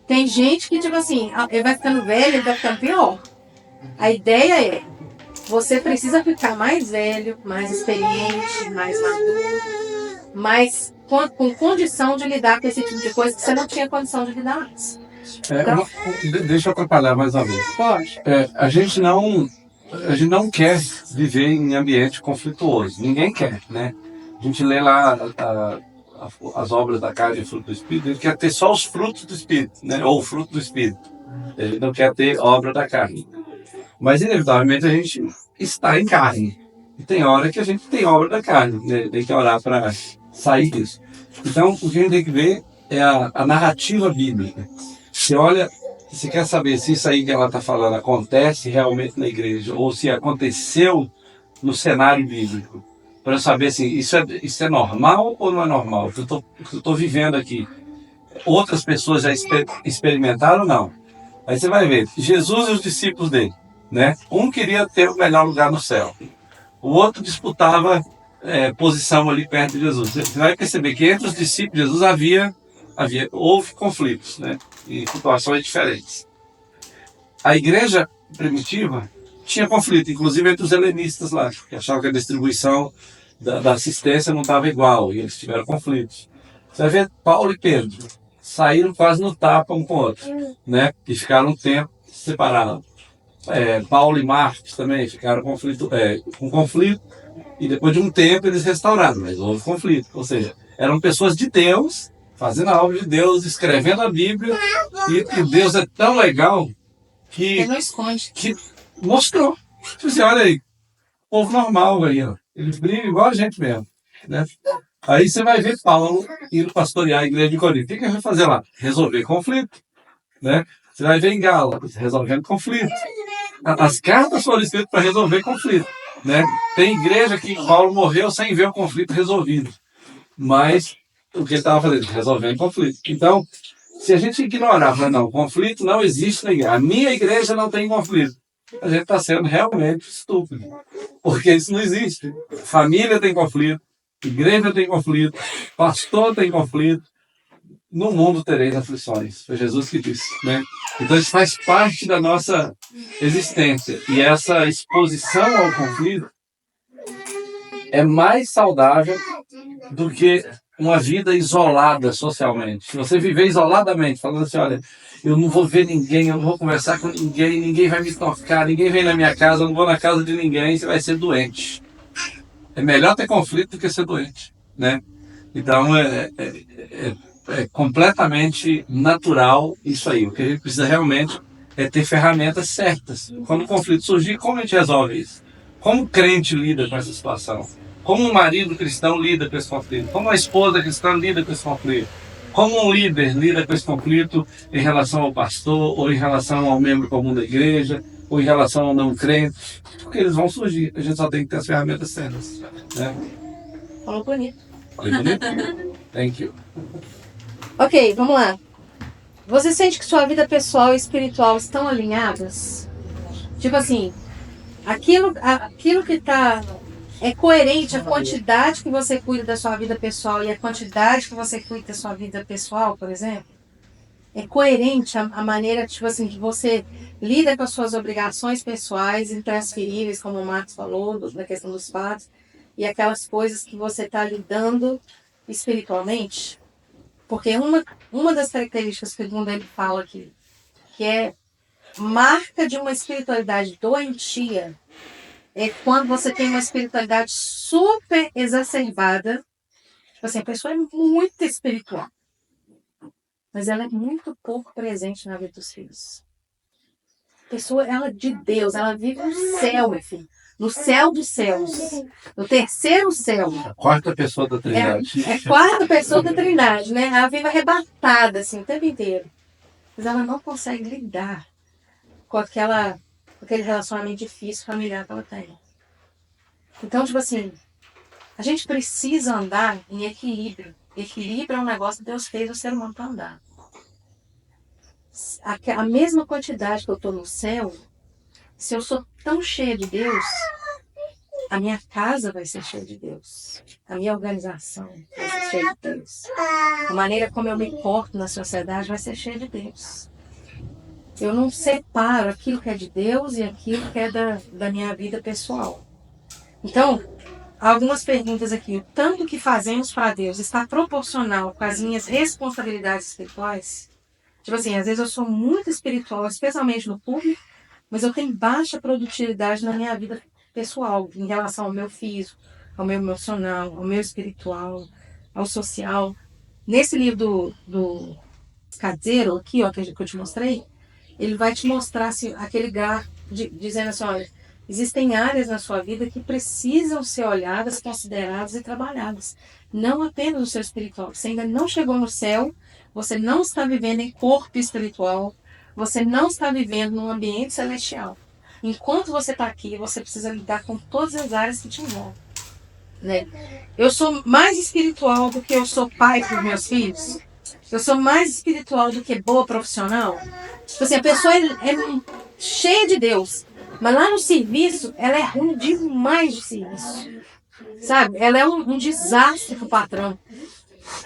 Tem gente que, tipo assim, ele vai ficando velho, ele vai ficando pior. A ideia é, você precisa ficar mais velho, mais experiente, mais maduro, mais com condição de lidar com esse tipo de coisa que você não tinha condição de lidar antes. Deixa eu atrapalhar mais uma vez. Pode. A gente não quer viver em ambiente conflituoso. Ninguém quer, né? A gente lê lá as obras da carne e fruto do Espírito, ele quer ter só os frutos do Espírito, né? Ou o fruto do Espírito. Ele não quer ter obra da carne. Mas, inevitavelmente, a gente está em carne. E tem hora que a gente tem obra da carne, né? Tem que orar para sair disso. Então, o que a gente tem que ver é a narrativa bíblica. Você olha, você quer saber se isso aí que ela está falando acontece realmente na igreja ou se aconteceu no cenário bíblico. Para saber se isso é normal ou não é normal. O que eu estou vivendo aqui. Outras pessoas já experimentaram ou não? Aí você vai ver, Jesus e os discípulos dele, né? Um queria ter o melhor lugar no céu. O outro disputava posição ali perto de Jesus. Você vai perceber que entre os discípulos de Jesus houve conflitos, né? Em situações diferentes. A igreja primitiva tinha conflito, inclusive entre os helenistas lá, que achavam que a distribuição da assistência não estava igual, e eles tiveram conflitos. Você vai ver Paulo e Pedro saíram quase no tapa um com o outro, né? E ficaram um tempo separados. Paulo e Marcos também ficaram com conflito, e depois de um tempo eles restauraram, mas houve conflito. Ou seja, eram pessoas de Deus, fazendo a obra de Deus, escrevendo a Bíblia, e Deus é tão legal que Ele não esconde. mostrou. Tipo assim, olha aí, povo normal aí, ó. Eles brigam igual a gente mesmo, né? Aí você vai ver Paulo indo pastorear a igreja de Corinto. O que ele vai fazer lá? Resolver conflito, né? Você vai ver em Gálatas, resolvendo conflito. As cartas foram escritas para resolver conflito, né? Tem igreja que Paulo morreu sem ver o conflito resolvido. Mas o que ele estava fazendo? Resolvendo conflito. Então, se a gente ignorar, falar, não, conflito não existe na igreja. A minha igreja não tem conflito. A gente está sendo realmente estúpido. Porque isso não existe. Família tem conflito, igreja tem conflito, pastor tem conflito. No mundo tereis aflições. Foi Jesus que disse, né? Então isso faz parte da nossa existência. E essa exposição ao conflito é mais saudável do que uma vida isolada socialmente. Se você viver isoladamente, falando assim, olha, eu não vou ver ninguém, eu não vou conversar com ninguém, ninguém vai me tocar, ninguém vem na minha casa, eu não vou na casa de ninguém, você vai ser doente. É melhor ter conflito do que ser doente, né? Então é completamente natural isso aí. O que a gente precisa realmente é ter ferramentas certas. Quando o conflito surgir, como a gente resolve isso? Como o crente lida com essa situação? Como um marido cristão lida com esse conflito? Como a esposa cristã lida com esse conflito? Como um líder lida com esse conflito em relação ao pastor, ou em relação ao membro comum da igreja, ou em relação ao não crente? Porque eles vão surgir. A gente só tem que ter as ferramentas certas, né? Falou bonito. Falei bonito? Thank you. Ok, vamos lá. Você sente que sua vida pessoal e espiritual estão alinhadas? Tipo assim, aquilo que está é coerente, a quantidade que você cuida da sua vida pessoal e a quantidade que você cuida da sua vida pessoal, por exemplo, é coerente a maneira, tipo assim, que você lida com as suas obrigações pessoais intransferíveis, como o Marcos falou, da questão dos fatos, e aquelas coisas que você está lidando espiritualmente? Porque uma das características que o mundo ele fala aqui, que é marca de uma espiritualidade doentia, é quando você tem uma espiritualidade super exacerbada. Tipo assim, a pessoa é muito espiritual, mas ela é muito pouco presente na vida dos filhos. A pessoa, ela é de Deus, ela vive no céu, meu filho. No céu dos céus. No terceiro céu. A quarta pessoa da Trindade. É a quarta pessoa da Trindade, né? Ela vive arrebatada, assim, o tempo inteiro. Mas ela não consegue lidar com aquele relacionamento difícil familiar que ela tem. Então, tipo assim, a gente precisa andar em equilíbrio. Equilíbrio é um negócio que Deus fez o ser humano para andar. A mesma quantidade que eu estou no céu, se eu sou tão cheia de Deus, a minha casa vai ser cheia de Deus. A minha organização vai ser cheia de Deus. A maneira como eu me porto na sociedade vai ser cheia de Deus. Eu não separo aquilo que é de Deus e aquilo que é da minha vida pessoal. Então, algumas perguntas aqui. O tanto que fazemos para Deus está proporcional com as minhas responsabilidades espirituais? Tipo assim, às vezes eu sou muito espiritual, especialmente no público, mas eu tenho baixa produtividade na minha vida pessoal, em relação ao meu físico, ao meu emocional, ao meu espiritual, ao social. Nesse livro do Caseiro, aqui, ó, que eu te mostrei, ele vai te mostrar assim, aquele gráfico dizendo assim, olha, Existem áreas na sua vida que precisam ser olhadas, consideradas e trabalhadas. Não apenas o seu espiritual. Você ainda não chegou no céu, você não está vivendo em corpo espiritual, você não está vivendo num ambiente celestial. Enquanto você está aqui, você precisa lidar com todas as áreas que te envolvem. Né? Eu sou mais espiritual do que eu sou pai para os meus filhos. Eu sou mais espiritual do que boa profissional. Tipo assim, a pessoa é cheia de Deus, mas lá no serviço, ela é ruim demais de serviço. Sabe? Ela é um desastre pro patrão.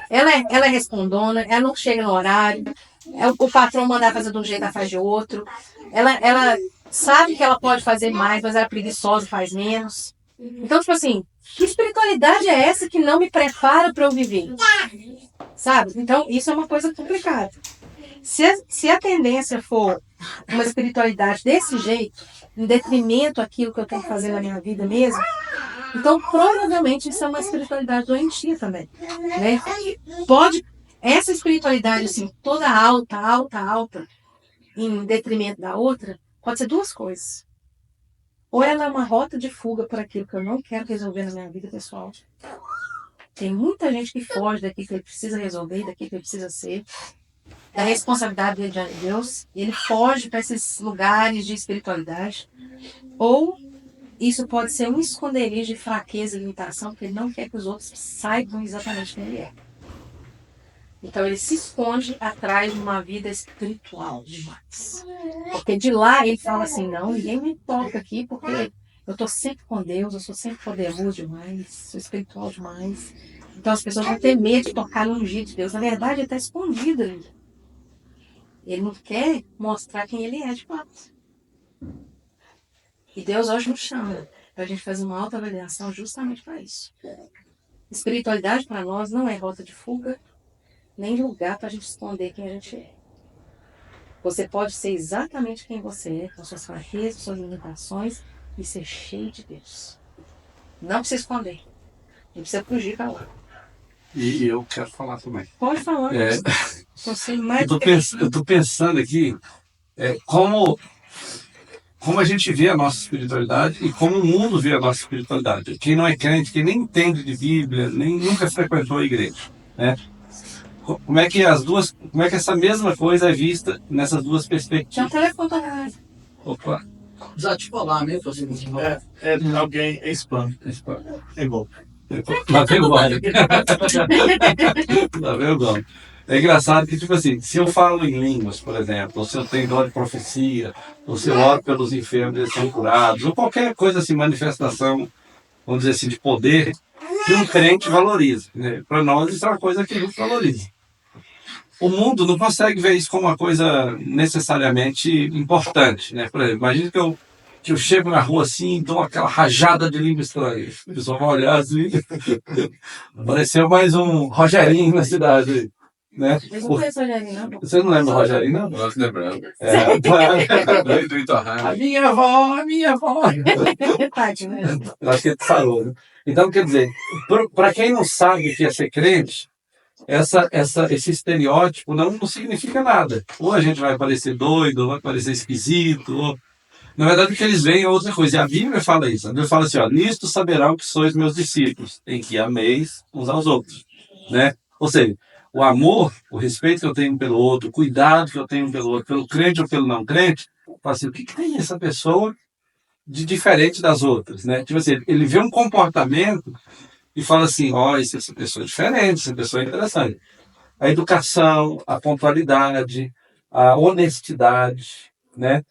Ela é respondona, ela não chega no horário. O patrão mandar fazer de um jeito, ela faz de outro. Ela sabe que ela pode fazer mais, mas ela é preguiçosa, faz menos. Então, tipo assim, que espiritualidade é essa que não me prepara para eu viver? Sabe? Então, isso é uma coisa complicada. Se a tendência for uma espiritualidade desse jeito, em detrimento daquilo que eu tenho que fazer na minha vida mesmo, então provavelmente isso é uma espiritualidade doentia também. Né? Pode, essa espiritualidade assim, toda alta, em detrimento da outra, pode ser duas coisas. Ou ela é uma rota de fuga por aquilo que eu não quero resolver na minha vida pessoal. Tem muita gente que foge daqui que ele precisa resolver, daqui que ele precisa ser, da responsabilidade dele diante de Deus, e ele foge para esses lugares de espiritualidade. Ou isso pode ser um esconderijo de fraqueza e limitação, porque ele não quer que os outros saibam exatamente quem ele é. Então ele se esconde atrás de uma vida espiritual demais. Porque de lá ele fala assim, não, ninguém me toca aqui, porque eu estou sempre com Deus, eu sou sempre poderoso demais, sou espiritual demais. Então as pessoas vão ter medo de tocar no ungido de Deus. Na verdade ele está escondido ali. Ele não quer mostrar quem ele é de fato. E Deus hoje nos chama para a gente fazer uma autoavaliação justamente para isso. Espiritualidade para nós não é rota de fuga, nem lugar para a gente esconder quem a gente é. Você pode ser exatamente quem você é, com suas fraquezas, suas limitações, e ser cheio de Deus. Não precisa esconder. Não precisa fugir para lá. E eu quero falar também. Pode falar. Você mais Eu tô pensando aqui como a gente vê a nossa espiritualidade e como o mundo vê a nossa espiritualidade. Quem não é crente, quem nem entende de Bíblia, nem nunca frequentou a igreja, né? Como é que essa mesma coisa é vista nessas duas Tem um perspectivas? telefone para Opa, Já te falar mesmo, assim, alguém é spam. É golpe. lá vem o golpe. Lá vem o golpe. É engraçado que, tipo assim, se eu falo em línguas, por exemplo, ou se eu tenho dom de profecia, ou se eu oro pelos enfermos, eles são curados, ou qualquer coisa assim, manifestação, vamos dizer assim, de poder, que um crente valoriza. Né? Para nós, isso é uma coisa que a gente valoriza. O mundo não consegue ver isso como uma coisa necessariamente importante. Né? Por exemplo, imagina que eu chego na rua assim e dou aquela rajada de língua estranha. O pessoal vai olhar assim. Apareceu mais um Rogerinho na cidade. Né? Eu não conheço o Rogerinho, não. Você não lembra do Rogerinho, não? Nós lembramos. Do Itorrado. a minha avó. Tati, né? Eu acho que ele falou, né? Então, quer dizer, para quem não sabe o que é ser crente, esse estereótipo não significa nada. Ou a gente vai parecer doido, ou vai parecer esquisito, ou... Na verdade, o que eles veem é outra coisa. E a Bíblia fala isso. A Bíblia fala assim, ó, nisto saberão que sois meus discípulos, em que ameis uns aos outros. Né? Ou seja, o amor, o respeito que eu tenho pelo outro, o cuidado que eu tenho pelo outro, pelo crente ou pelo não crente, fala assim, o que tem essa pessoa de diferente das outras? Né? Tipo assim, ele vê um comportamento e fala assim, ó, essa pessoa é diferente, essa pessoa é interessante. A educação, a pontualidade, a honestidade, né?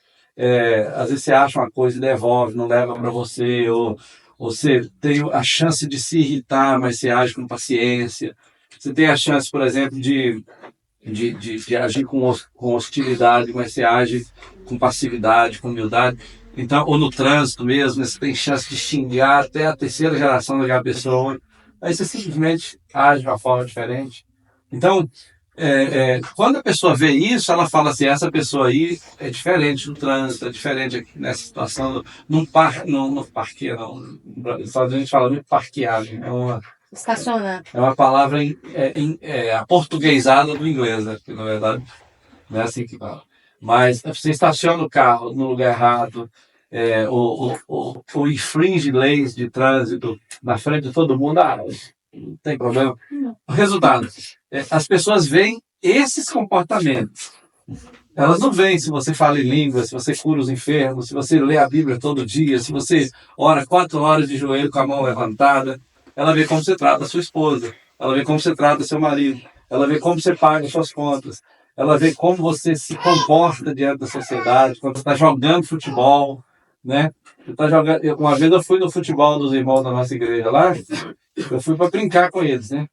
Às vezes você acha uma coisa e devolve, não leva para você, ou você tem a chance de se irritar, mas você age com paciência. Você tem a chance, por exemplo, de agir com hostilidade, mas você age com passividade, com humildade. Então, ou no trânsito mesmo, você tem chance de xingar até a terceira geração daquela pessoa. Aí você simplesmente age de uma forma diferente. Então, quando a pessoa vê isso, ela fala assim, essa pessoa aí é diferente no trânsito, é diferente aqui nessa situação, não parqueia, não. Nos Estados Unidos fala muito parqueagem, Estacionar. é uma palavra aportuguesada do inglês, né? Porque, na verdade, não é assim que fala. Mas você estaciona o carro no lugar errado, ou infringe leis de trânsito na frente de todo mundo, não tem problema. O resultado, as pessoas veem esses comportamentos. Elas não veem se você fala em língua, se você cura os enfermos, se você lê a Bíblia todo dia, se você ora 4 horas de joelho com a mão levantada. Ela vê como você trata a sua esposa, ela vê como você trata seu marido, ela vê como você paga as suas contas, ela vê como você se comporta diante da sociedade, quando você está jogando futebol, né? Você tá jogando... Uma vez eu fui no futebol dos irmãos da nossa igreja lá, eu fui para brincar com eles, né?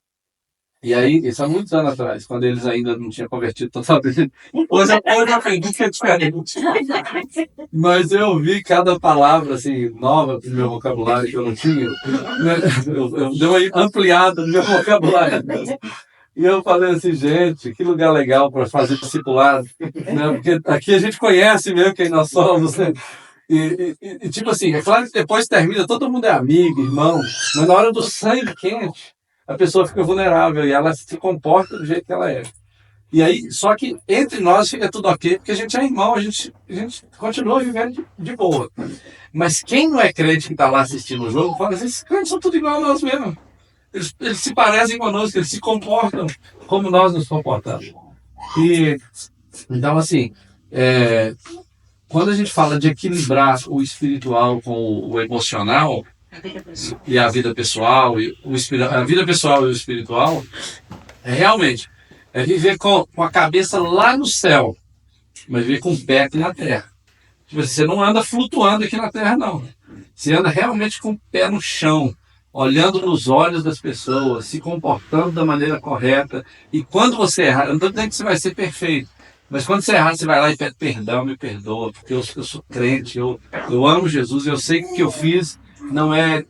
E aí, isso há muitos anos atrás, quando eles ainda não tinham convertido totalmente. Hoje eu aprendi que é diferente. Mas eu vi cada palavra assim, nova pro meu vocabulário que eu não tinha. Né? Eu dei uma ampliada no meu vocabulário. E eu falei assim, gente, que lugar legal para fazer discipulado. Né? Porque aqui a gente conhece mesmo quem nós somos. Né? E tipo assim, é claro que depois termina, todo mundo é amigo, irmão, mas na hora do sangue quente, a pessoa fica vulnerável e ela se comporta do jeito que ela é. E aí, só que entre nós fica tudo ok, porque a gente é irmão, a gente continua vivendo de boa. Mas quem não é crente que está lá assistindo o jogo, fala assim, esses crentes são tudo igual a nós mesmo. Eles se parecem conosco, eles se comportam como nós nos comportamos. E, então, assim, quando a gente fala de equilibrar o espiritual com o emocional, e a vida pessoal, a vida pessoal e o espiritual, realmente viver com a cabeça lá no céu, mas viver com o pé aqui na terra. Tipo, você não anda flutuando aqui na terra, não. Você anda realmente com o pé no chão, olhando nos olhos das pessoas, se comportando da maneira correta. E quando você errar, eu não estou dizendo que você vai ser perfeito, mas quando você errar, você vai lá e pede perdão, me perdoa, porque eu sou crente, eu amo Jesus, eu sei que o que eu fiz não é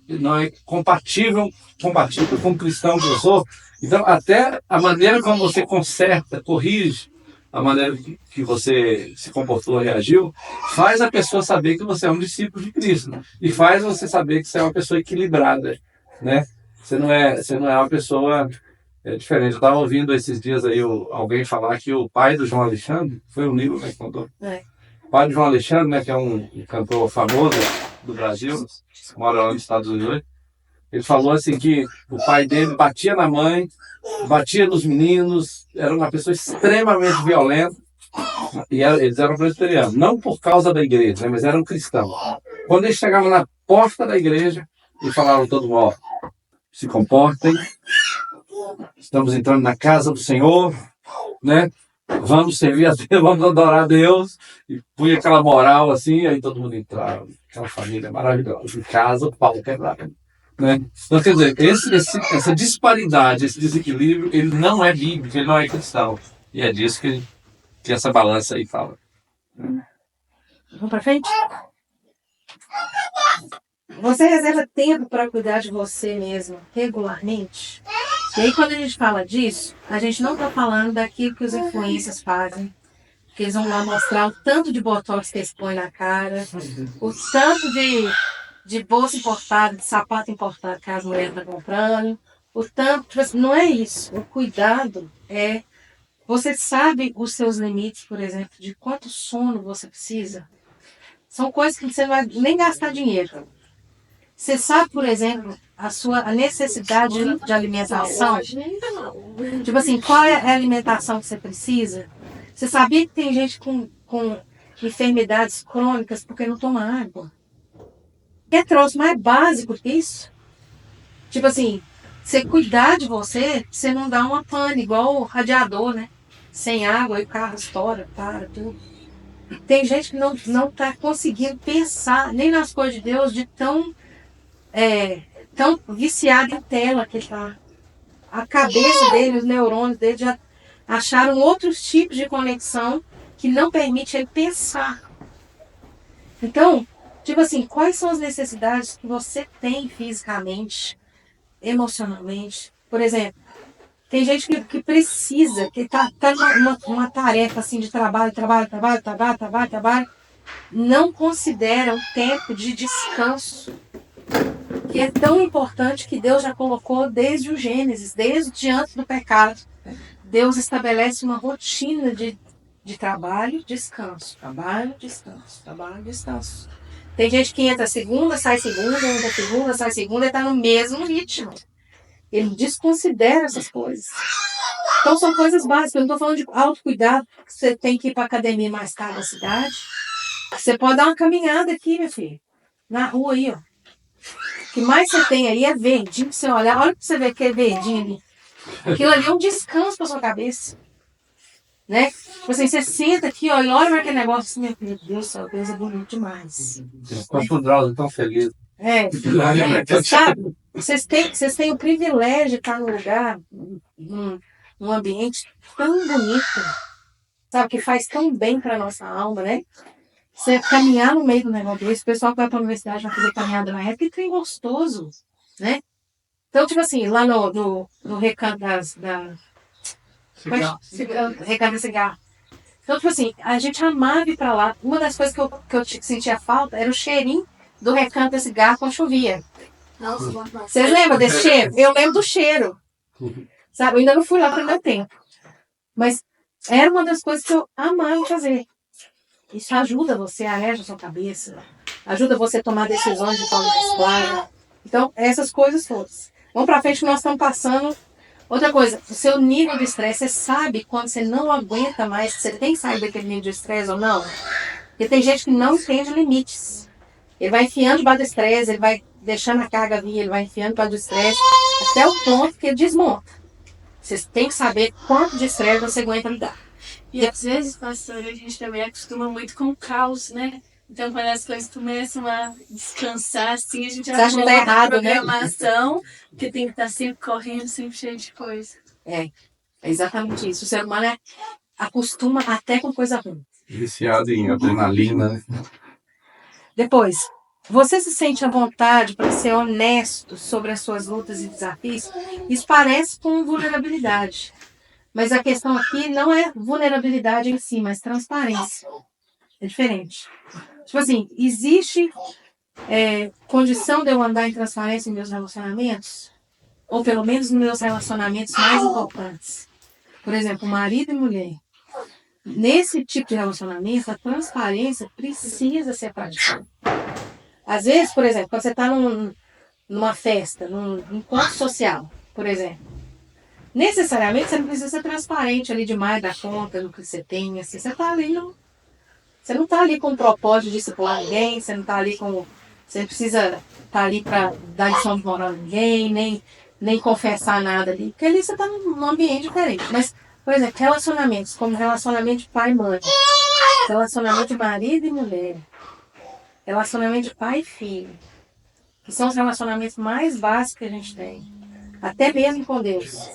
compatível com o cristão que eu sou. Então, até a maneira como você conserta, corrige a maneira que você se comportou, reagiu, faz a pessoa saber que você é um discípulo de Cristo. E faz você saber que você é uma pessoa equilibrada, né? Você não é uma pessoa diferente. Eu estava ouvindo esses dias aí alguém falar que o pai do João Alexandre, foi o Nilo que contou. O pai do João Alexandre, né, que é um cantor famoso do Brasil, mora lá nos Estados Unidos, ele falou assim que o pai dele batia na mãe, batia nos meninos, era uma pessoa extremamente violenta, e eles eram presbiterianos, não por causa da igreja, né, mas eram cristãos. Quando eles chegavam na porta da igreja, eles falavam todo mundo, se comportem, estamos entrando na casa do Senhor, né? Vamos servir a Deus, vamos adorar a Deus. E punha aquela moral assim, aí todo mundo entrava. Aquela família maravilhosa. Em casa, o pau quebrado. Né? Então, quer dizer, essa disparidade, esse desequilíbrio, ele não é bíblico, ele não é cristão. E é disso que essa balança aí fala. Vamos para frente? Você reserva tempo para cuidar de você mesmo regularmente? E aí, quando a gente fala disso, a gente não está falando daquilo que os influencers fazem, que eles vão lá mostrar o tanto de botox que eles põem na cara, o tanto de bolsa importada, de sapato importado que as mulheres estão comprando, o tanto, tipo assim, não é isso. O cuidado é, você sabe os seus limites, por exemplo, de quanto sono você precisa. São coisas que você não vai nem gastar dinheiro. Você sabe, por exemplo, a necessidade de alimentação? Tipo assim, qual é a alimentação que você precisa? Você sabia que tem gente com enfermidades crônicas porque não toma água? Que troço mais básico que isso? Tipo assim, você cuidar de você não dá uma pane, igual o radiador, né? Sem água, aí o carro estoura, para, tudo. Tem gente que não tá conseguindo pensar nem nas coisas de Deus, de tão viciado em tela que tá. A cabeça dele, os neurônios dele já acharam outros tipos de conexão que não permite ele pensar. Então, tipo assim, quais são as necessidades que você tem fisicamente, emocionalmente? Por exemplo, tem gente que precisa, que tá numa tarefa assim de trabalho, não considera o tempo de descanso, que é tão importante, que Deus já colocou desde o Gênesis, desde antes do pecado. Deus estabelece uma rotina de trabalho, descanso, trabalho, descanso, trabalho, descanso. Tem gente que entra segunda, sai segunda, entra segunda, sai segunda e tá no mesmo ritmo. Ele desconsidera essas coisas. Então são coisas básicas. Eu não tô falando de autocuidado, que você tem que ir pra academia mais tarde da cidade. Você pode dar uma caminhada aqui, meu filho. Na rua aí, ó. O que mais você tem aí é verdinho pra você olhar. Olha pra você ver aquele verdinho ali. Aquilo ali é um descanso pra sua cabeça. Né? Tipo assim, você senta aqui, ó, e olha para aquele negócio assim, meu Deus do céu, Deus é bonito demais. Estou Drauzio tão feliz. Sabe? Vocês têm o privilégio de estar num lugar, num ambiente tão bonito, sabe, que faz tão bem para nossa alma, né? Você caminhar no meio do negócio desse, o pessoal que vai para a universidade vai fazer caminhada na época, que trem gostoso, né? Então, tipo assim, lá no recanto recanto de cigarro. Então, tipo assim, a gente amava ir pra lá. Uma das coisas que eu sentia falta era o cheirinho do recanto de cigarro quando chovia. Nossa, Vocês lembram desse cheiro? Eu lembro do cheiro. Sabe, eu ainda não fui lá para meu tempo. Mas era uma das coisas que eu amava fazer. Isso ajuda você, areja a sua cabeça. Ajuda você a tomar decisões de forma mais clara. Então, essas coisas todas. Vamos pra frente que nós estamos passando. Outra coisa, o seu nível de estresse, você sabe quando você não aguenta mais, você tem que sair daquele nível de estresse ou não? Porque tem gente que não entende limites. Ele vai enfiando debaixo do estresse, ele vai deixando a carga vir, ele vai enfiando debaixo do estresse, até o ponto que ele desmonta. Você tem que saber quanto de estresse você aguenta lidar. E às vezes, pastor, a gente também acostuma muito com o caos, né? Então, quando as coisas começam a descansar, assim, a gente Você acha que tá errado, né? programação, que tem que estar sempre correndo, sempre cheio de coisa. É exatamente isso. O ser humano acostuma até com coisa ruim. Viciado em adrenalina, né? Depois, você se sente à vontade para ser honesto sobre as suas lutas e desafios? Isso parece com vulnerabilidade. Mas a questão aqui não é vulnerabilidade em si, mas transparência. É diferente. Tipo assim, existe condição de eu andar em transparência em meus relacionamentos? Ou pelo menos nos meus relacionamentos mais importantes. Por exemplo, marido e mulher. Nesse tipo de relacionamento, a transparência precisa ser praticada. Às vezes, por exemplo, quando você está numa festa, num encontro social, por exemplo, necessariamente você não precisa ser transparente ali demais da conta do que você tem. Assim, você está ali você não está ali com o propósito de discipular ninguém, você não está ali com. Você não precisa estar ali para dar lição de moral a ninguém, nem confessar nada ali, porque ali você está num ambiente diferente. Mas, por exemplo, relacionamentos, como relacionamento de pai e mãe, relacionamento de marido e mulher, relacionamento de pai e filho, que são os relacionamentos mais básicos que a gente tem, até mesmo com Deus.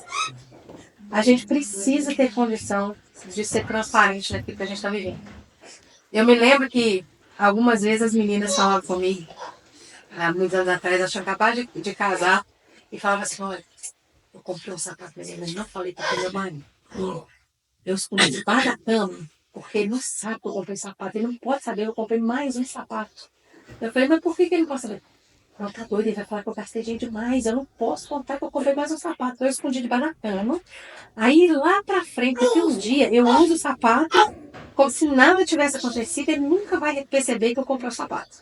A gente precisa ter condição de ser transparente naquilo que a gente está vivendo. Eu me lembro que algumas vezes as meninas falavam comigo, há muitos anos atrás, elas tinham acabado de casar, e falavam assim, olha, eu comprei um sapato pra ele, mas não falei para meu marido. Eu escondi debaixo da cama, porque ele não sabe que eu comprei sapato, ele não pode saber, eu comprei mais um sapato. Eu falei, mas por que ele não pode saber? Não, tá doido, ele vai falar que eu gastei dinheiro demais, eu não posso contar que eu comprei mais um sapato. Então eu escondi debaixo da cama. Aí lá pra frente, daqui uns dias, eu uso o sapato como se nada tivesse acontecido, ele nunca vai perceber que eu comprei o sapato.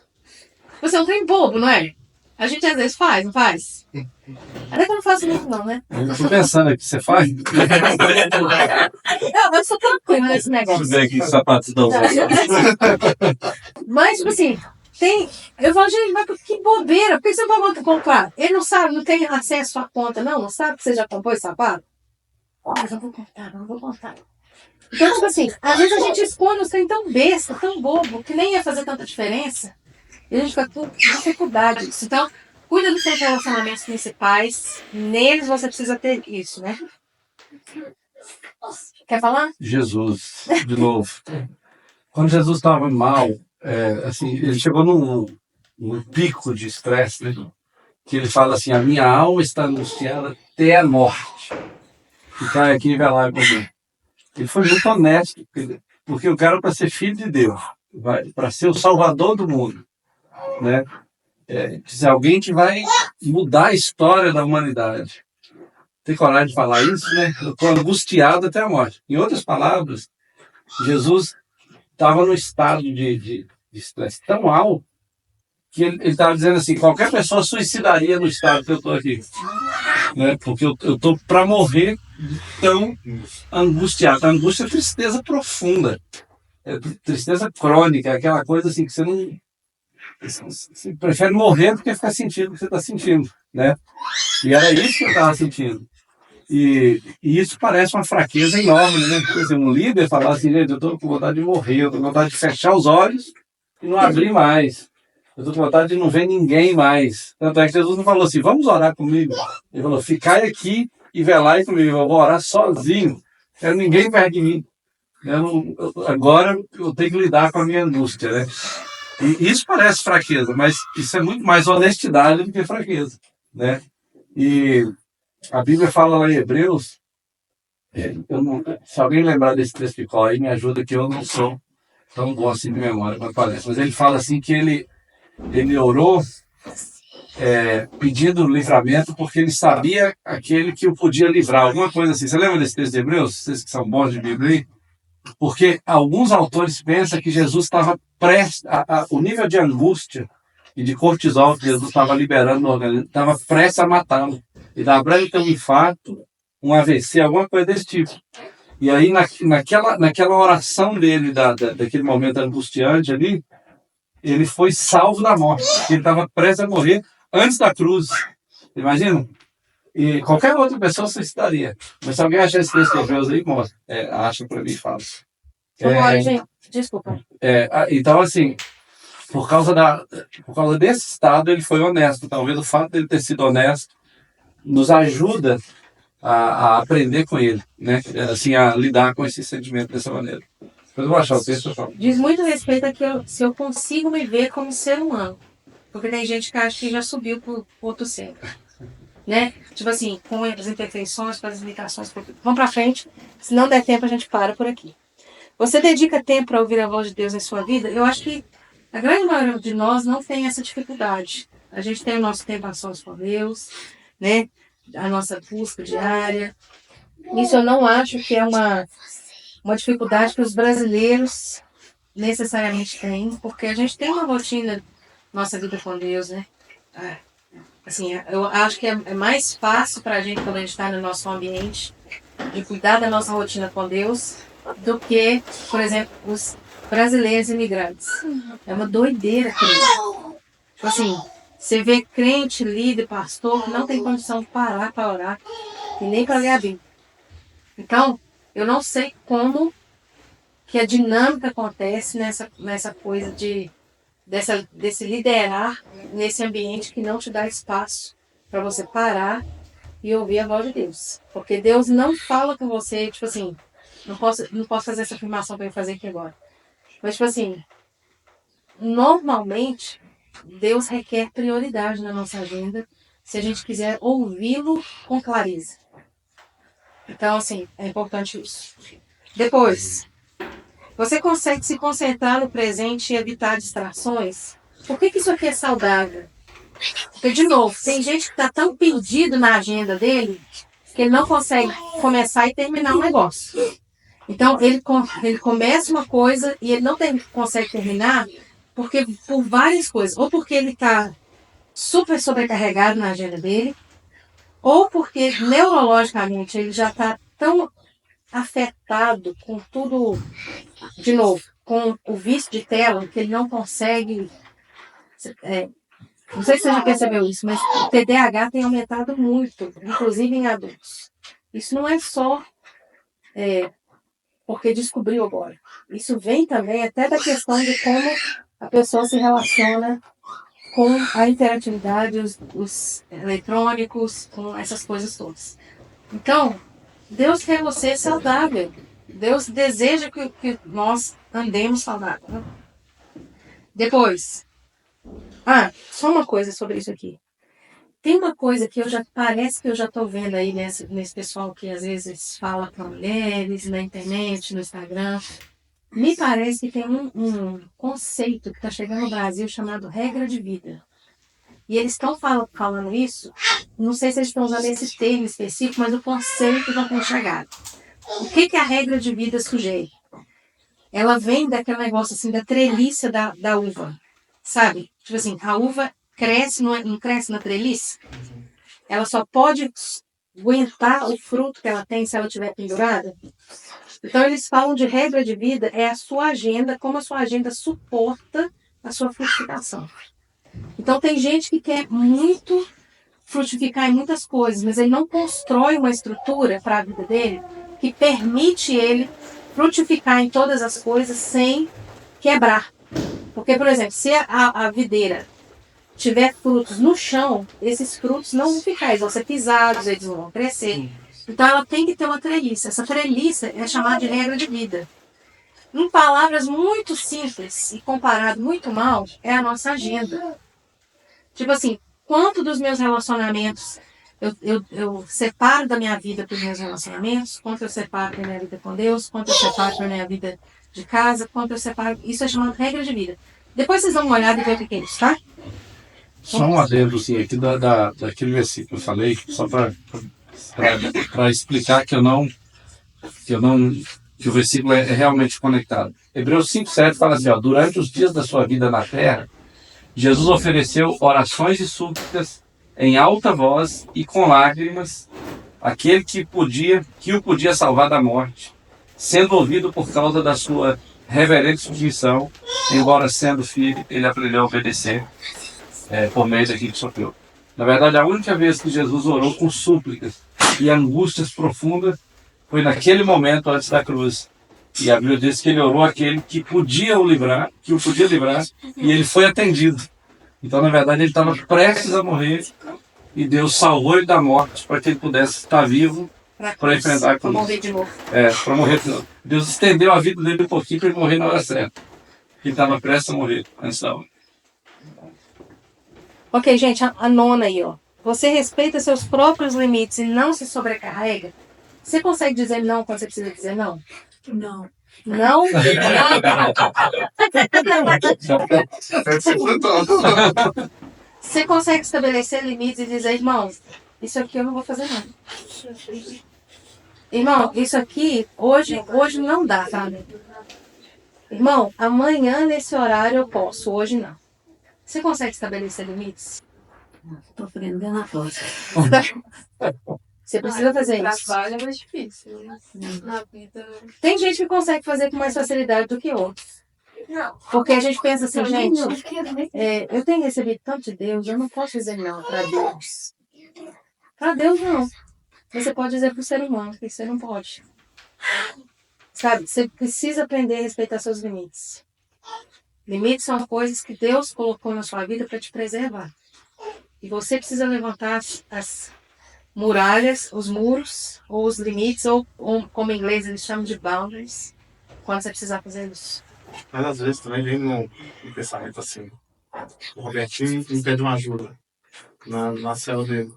Você é um trem bobo, não é? A gente às vezes faz, não faz? Até que eu não faço muito não, né? Eu tô pensando aqui, você faz? Eu sou tranquila nesse negócio. Deixa eu ver aqui que sapatos dão. Mas, tipo assim, eu falo, gente, mas que bobeira, por que você não pode comprar? Ele não sabe, não tem acesso à conta, não sabe que você já comprou esse sapato? Mas eu vou contar, não vou contar. Então, tipo assim, às vezes a gente esconde um trem tão besta, tão bobo, que nem ia fazer tanta diferença, e a gente fica com dificuldade disso. Então, cuida dos seus relacionamentos principais, neles você precisa ter isso, né? Quer falar? Jesus, de novo. Quando Jesus estava mal, assim, ele chegou num pico de estresse, né? Que ele fala assim, a minha alma está angustiada até a morte. Ficar aqui e velar comigo. Ele foi muito honesto, porque o cara, para ser filho de Deus, para ser o salvador do mundo, né? Se alguém que vai mudar a história da humanidade. Tem coragem de falar isso, né? Eu estou angustiado até a morte. Em outras palavras, Jesus estava num estado de estresse tão alto que ele estava dizendo assim, qualquer pessoa suicidaria no estado que eu estou aqui. Né? Porque eu estou para morrer tão angustiado. A angústia é tristeza profunda. É tristeza crônica, aquela coisa assim que você não... Você prefere morrer do que ficar sentindo o que você está sentindo, né? E era isso que eu estava sentindo. E isso parece uma fraqueza enorme, né? Por exemplo, um líder falar assim, gente, eu estou com vontade de morrer, eu estou com vontade de fechar os olhos e não abrir mais. Eu estou com vontade de não ver ninguém mais. Tanto é que Jesus não falou assim, vamos orar comigo. Ele falou, ficai aqui e velai comigo, eu vou orar sozinho. Quero ninguém perto de mim. Agora eu tenho que lidar com a minha angústia, né? E isso parece fraqueza, mas isso é muito mais honestidade do que fraqueza, né? E a Bíblia fala lá em Hebreus, se alguém lembrar desse texto de cor aí, me ajuda, que eu não sou tão bom assim de memória, mas parece. Mas ele fala assim que ele orou pedindo livramento porque ele sabia aquele que o podia livrar, alguma coisa assim. Você lembra desse texto de Hebreus? Vocês que são bons de Bíblia aí? Porque alguns autores pensam que Jesus estava prestes, o nível de angústia e de cortisol que Jesus estava liberando no organismo, estava prestes a matá-lo. E da breve ter um infarto, um AVC, alguma coisa desse tipo. E aí, naquela oração dele, daquele momento angustiante ali, ele foi salvo da morte. Ele estava prestes a morrer antes da cruz. Imagina? E qualquer outra pessoa suicidaria. Mas se alguém achar esse texto de Hebreus aí, mostra. Acha para mim e fala. Gente, desculpa. Então, assim, por causa desse estado, ele foi honesto. Talvez o fato dele ter sido honesto nos ajuda a aprender com ele, né? Assim, a lidar com esse sentimento dessa maneira. Depois eu vou achar o texto, eu falo. Diz muito respeito a se eu consigo me ver como ser humano. Porque tem gente que acha que já subiu para outro ser. Né? Tipo assim, com as imperfeições, com as limitações. Vamos para frente. Se não der tempo, a gente para por aqui. Você dedica tempo para ouvir a voz de Deus em sua vida? Eu acho que a grande maioria de nós não tem essa dificuldade. A gente tem o nosso tempo a sós com Deus, né? A nossa busca diária. Isso eu não acho que é uma dificuldade que os brasileiros necessariamente têm, porque a gente tem uma rotina, nossa vida com Deus, né? Assim, eu acho que é mais fácil para a gente, quando a gente está no nosso ambiente, de cuidar da nossa rotina com Deus, do que, por exemplo, os brasileiros imigrantes. É uma doideira, crente. Tipo assim, você vê crente, líder, pastor, que não tem condição de parar para orar e nem para ler a Bíblia. Então, eu não sei como que a dinâmica acontece nessa coisa desse liderar nesse ambiente que não te dá espaço para você parar e ouvir a voz de Deus. Porque Deus não fala com você, tipo assim, não posso fazer essa afirmação para eu fazer aqui agora. Mas, tipo assim, normalmente, Deus requer prioridade na nossa agenda se a gente quiser ouvi-lo com clareza. Então, assim, é importante isso. Depois, você consegue se concentrar no presente e evitar distrações? Por que isso aqui é saudável? Porque, de novo, tem gente que está tão perdido na agenda dele que ele não consegue começar e terminar um negócio. Então, ele começa uma coisa e ele não consegue terminar por várias coisas. Ou porque ele está super sobrecarregado na agenda dele, ou porque neurologicamente ele já está tão afetado com tudo, de novo, com o vício de tela, que ele não consegue... não sei se você já percebeu isso, mas o TDAH tem aumentado muito, inclusive em adultos. Isso não é só porque descobriu agora. Isso vem também até da questão de como a pessoa se relaciona com a interatividade, os eletrônicos, com essas coisas todas. Então, Deus quer você saudável. Deus deseja que nós andemos saudável. Né? Depois, só uma coisa sobre isso aqui. Tem uma coisa que parece que eu já estou vendo aí nesse pessoal que às vezes fala para mulheres na internet, no Instagram. Me parece que tem um conceito que está chegando no Brasil chamado regra de vida. E eles estão falando isso, não sei se eles estão usando esse termo específico, mas o conceito já tem chegado. O que a regra de vida sugere? Ela vem daquele negócio assim, da treliça da uva, sabe? Tipo assim, a uva cresce, não cresce na treliça? Ela só pode aguentar o fruto que ela tem se ela estiver pendurada? Então, eles falam de regra de vida, é a sua agenda, como a sua agenda suporta a sua frutificação. Então, tem gente que quer muito frutificar em muitas coisas, mas ele não constrói uma estrutura para a vida dele que permite ele frutificar em todas as coisas sem quebrar. Porque, por exemplo, se a videira tiver frutos no chão, esses frutos não vão ficar, eles vão ser pisados, eles não vão crescer. Então ela tem que ter uma treliça. Essa treliça é chamada de regra de vida. Em palavras muito simples e comparado muito mal, é a nossa agenda. Tipo assim, quanto dos meus relacionamentos eu separo da minha vida para os meus relacionamentos, quanto eu separo da minha vida com Deus, quanto eu separo da minha vida de casa, quanto eu separo. Isso é chamado regra de vida. Depois vocês dão uma olhada e ver o que é isso, tá? Só um adendo assim, aqui daquele versículo que eu falei, só para explicar que o versículo é realmente conectado. Hebreus 5,7 fala assim, ó, durante os dias da sua vida na terra, Jesus ofereceu orações e súplicas em alta voz e com lágrimas àquele que o podia salvar da morte, sendo ouvido por causa da sua reverente submissão, embora sendo filho, ele aprendeu a obedecer por meio daquilo que sofreu. Na verdade, a única vez que Jesus orou com súplicas e angústias profundas foi naquele momento antes da cruz. E a Bíblia diz que ele orou aquele que podia o livrar, e ele foi atendido. Então, na verdade, ele estava prestes a morrer e Deus salvou ele da morte para que ele pudesse estar vivo para enfrentar a cruz. Para morrer de novo. Para morrer de novo. Deus estendeu a vida dele um pouquinho para ele morrer na hora certa. Ele estava prestes a morrer antes da hora. Ok, gente, a nona aí, ó. Você respeita seus próprios limites e não se sobrecarrega? Você consegue dizer não quando você precisa dizer não? Não. Não? Você consegue estabelecer limites e dizer, irmão, isso aqui eu não vou fazer não. Irmão, isso aqui hoje não dá, sabe? Irmão, amanhã nesse horário eu posso, hoje não. Você consegue estabelecer limites? Estou aprendendo agora. Você precisa fazer isso. Trabalho é mais difícil, né? Na vida. Tem gente que consegue fazer com mais facilidade do que outros. Porque a gente pensa assim, gente, eu tenho recebido tanto de Deus, eu não posso dizer não para Deus. Para Deus não. Você pode dizer para o ser humano que você não pode. Sabe, você precisa aprender a respeitar seus limites. Limites são coisas que Deus colocou na sua vida para te preservar. E você precisa levantar as muralhas, os muros, ou os limites, ou como em inglês eles chamam de boundaries, quando você precisar fazer isso. Mas às vezes também vem no pensamento assim, o Robertinho me pede uma ajuda na cela dele.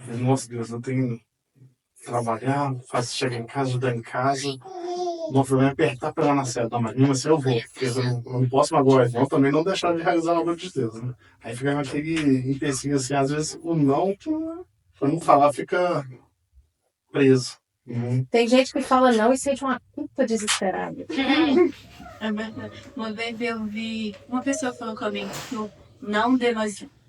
Nossa Deus, eu tenho que trabalhar, chegar em casa, ajudar em casa. O meu problema é apertar pra lá na cela. Não, mas mesmo assim eu vou, porque eu não posso agora, então também não deixar de realizar a obra de Deus, né? Aí fica aquele empecilho assim, às vezes o não, pra não falar, fica preso. Tem gente que fala não e sente uma culpa desesperada. É verdade. Uma vez eu vi uma pessoa falou comigo que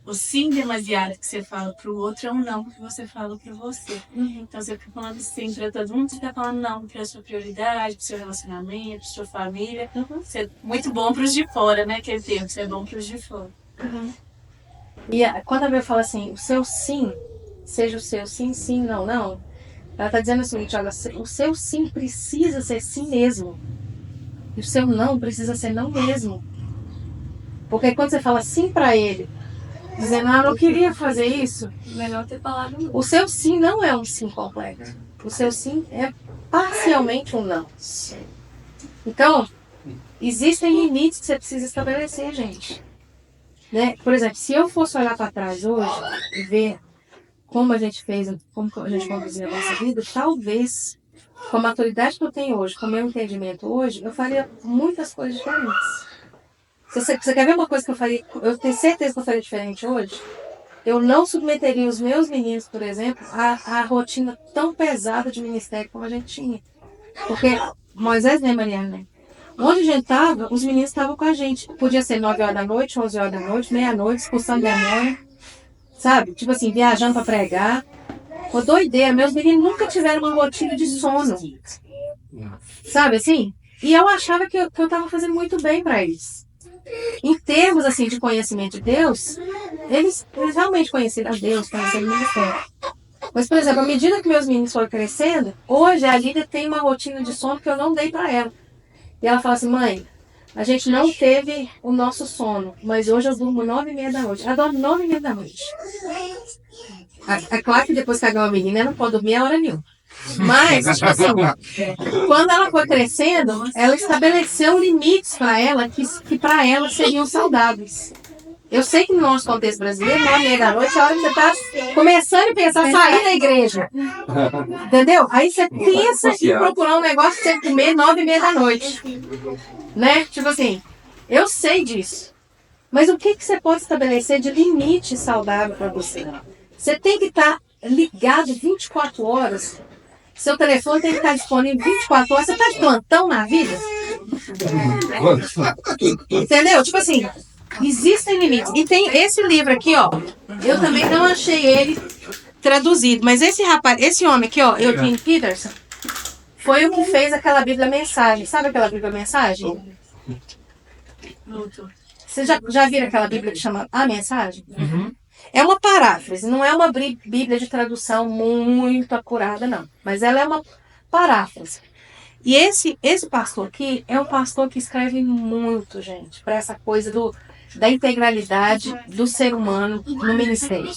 o sim demasiado que você fala pro outro é um não que você fala pra você. Então você fica falando sim pra todo mundo, você tá falando não pra sua prioridade, pro seu relacionamento, pra sua família. Você é muito bom pros de fora, né? Aquele tempo, você é bom pros de fora. E quando a Bíblia fala assim, o seu sim, seja o seu sim, sim, não, não. Ela está dizendo o seguinte, olha, o seu sim precisa ser sim mesmo. E o seu não precisa ser não mesmo. Porque quando você fala sim para ele, dizendo, eu não queria fazer isso, Melhor ter falado não. o seu sim não é um sim completo. O seu sim é parcialmente um não. Então, existem limites que você precisa estabelecer, gente. Né? Por exemplo, se eu fosse olhar para trás hoje e ver como a gente fez, como a gente conduziu a nossa vida, talvez, com a maturidade que eu tenho hoje, com o meu entendimento hoje, eu faria muitas coisas diferentes. Você quer ver uma coisa que eu faria? Eu tenho certeza que eu faria diferente hoje. Eu não submeteria os meus meninos, por exemplo, à rotina tão pesada de ministério como a gente tinha. Porque Moisés, né, Mariana? Onde a gente tava, os meninos estavam com a gente. Podia ser 9 horas da noite, 11 horas da noite, meia-noite, expulsando demônio, sabe? Tipo assim, viajando pra pregar. Uma doideira. Meus meninos nunca tiveram uma rotina de sono. Sabe assim? E eu achava que eu tava fazendo muito bem pra eles. Em termos, assim, de conhecimento de Deus, eles realmente conheceram a Deus, conheceram o ministério. Mas, por exemplo, à medida que meus meninos foram crescendo, hoje a Lídia tem uma rotina de sono que eu não dei pra ela. E ela fala assim, mãe, a gente não teve o nosso sono, mas hoje eu durmo 9h30 da noite. Ela dorme 9h30 da noite. É claro que depois que ela ganhou uma menina, ela não pode dormir a hora nenhuma. Mas, tipo assim, quando ela foi crescendo, ela estabeleceu limites para ela que para ela seriam saudáveis. Eu sei que no nosso contexto brasileiro, 9h30 da noite, é a hora que você está começando a pensar sair da igreja. Entendeu? Aí você pensa em procurar um negócio pra você comer 9h30 da noite. Né? Tipo assim, eu sei disso. Mas o que você pode estabelecer de limite saudável para você? Você tem que estar ligado 24 horas. Seu telefone tem que estar disponível 24 horas. Você está de plantão na vida? Entendeu? Tipo assim, existem limites. E tem esse livro aqui, ó. Eu também não achei ele traduzido. Mas esse rapaz, esse homem aqui, ó, Eugene Peterson, foi o que fez aquela Bíblia Mensagem. Sabe aquela Bíblia Mensagem? Você já viram aquela Bíblia que chama A Mensagem? Uhum. É uma paráfrase, não é uma Bíblia de tradução muito acurada, não. Mas ela é uma paráfrase. E esse pastor aqui é um pastor que escreve muito, gente, para essa coisa da integralidade do ser humano no ministério.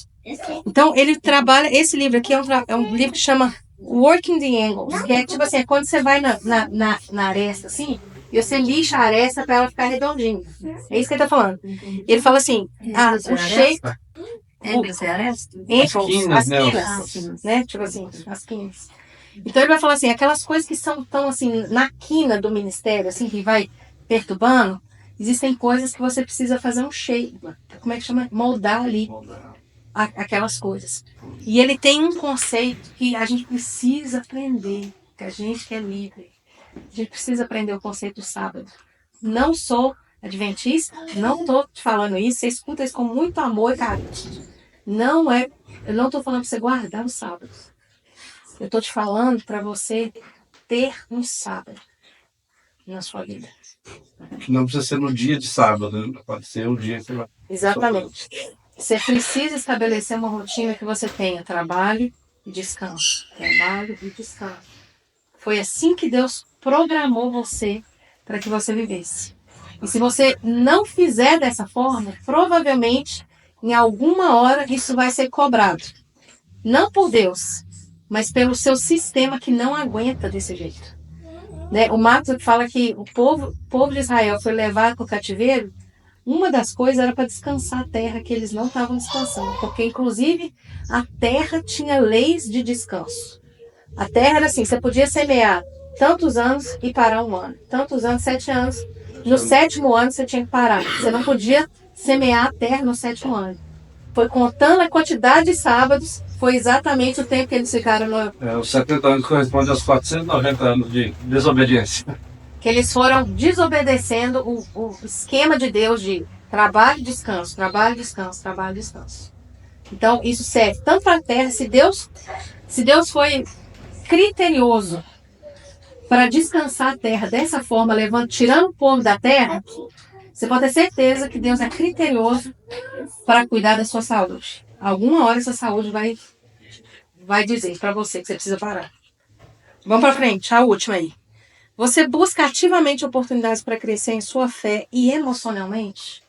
Então, ele trabalha... Esse livro aqui é um livro que chama Working the Angles, que é tipo assim, é quando você vai na aresta, assim, e você lixa a aresta para ela ficar redondinha. É isso que ele tá falando. Ele fala assim, o shape... As quinas, né? Tipo assim, as quinas. Então ele vai falar assim, aquelas coisas que são tão assim, na quina do ministério, assim, que vai perturbando, existem coisas que você precisa fazer um shape, como é que chama? Moldar ali aquelas coisas. E ele tem um conceito que a gente precisa aprender, que a gente que é livre, a gente precisa aprender o conceito do sábado. Não sou adventista, não estou te falando isso, você escuta isso com muito amor e carinho. Eu não estou falando para você guardar o sábado. Eu estou te falando para você ter um sábado na sua vida. Não precisa ser no dia de sábado, né? Pode ser o dia que você vai. Exatamente. Você precisa estabelecer uma rotina que você tenha trabalho e descanso. Trabalho e descanso. Foi assim que Deus programou você para que você vivesse. E se você não fizer dessa forma, provavelmente, em alguma hora, isso vai ser cobrado. Não por Deus, mas pelo seu sistema que não aguenta desse jeito. Né? O Marcos fala que o povo de Israel foi levado para o cativeiro. Uma das coisas era para descansar a terra, que eles não estavam descansando. Porque, inclusive, a terra tinha leis de descanso. A terra era assim, você podia semear tantos anos e parar um ano. Tantos anos, 7 anos. No 7º ano você tinha que parar. Você não podia semear a terra no 7º ano. Foi contando a quantidade de sábados, foi exatamente o tempo que eles ficaram no... Os 70 anos correspondem aos 490 anos de desobediência. Que eles foram desobedecendo o esquema de Deus de trabalho, descanso, trabalho, descanso, trabalho, descanso. Então, isso serve tanto para a terra, se Deus foi criterioso para descansar a terra dessa forma, tirando o povo da terra, você pode ter certeza que Deus é criterioso para cuidar da sua saúde. Alguma hora essa saúde vai dizer para você que você precisa parar. Vamos para frente, a última aí. Você busca ativamente oportunidades para crescer em sua fé e emocionalmente?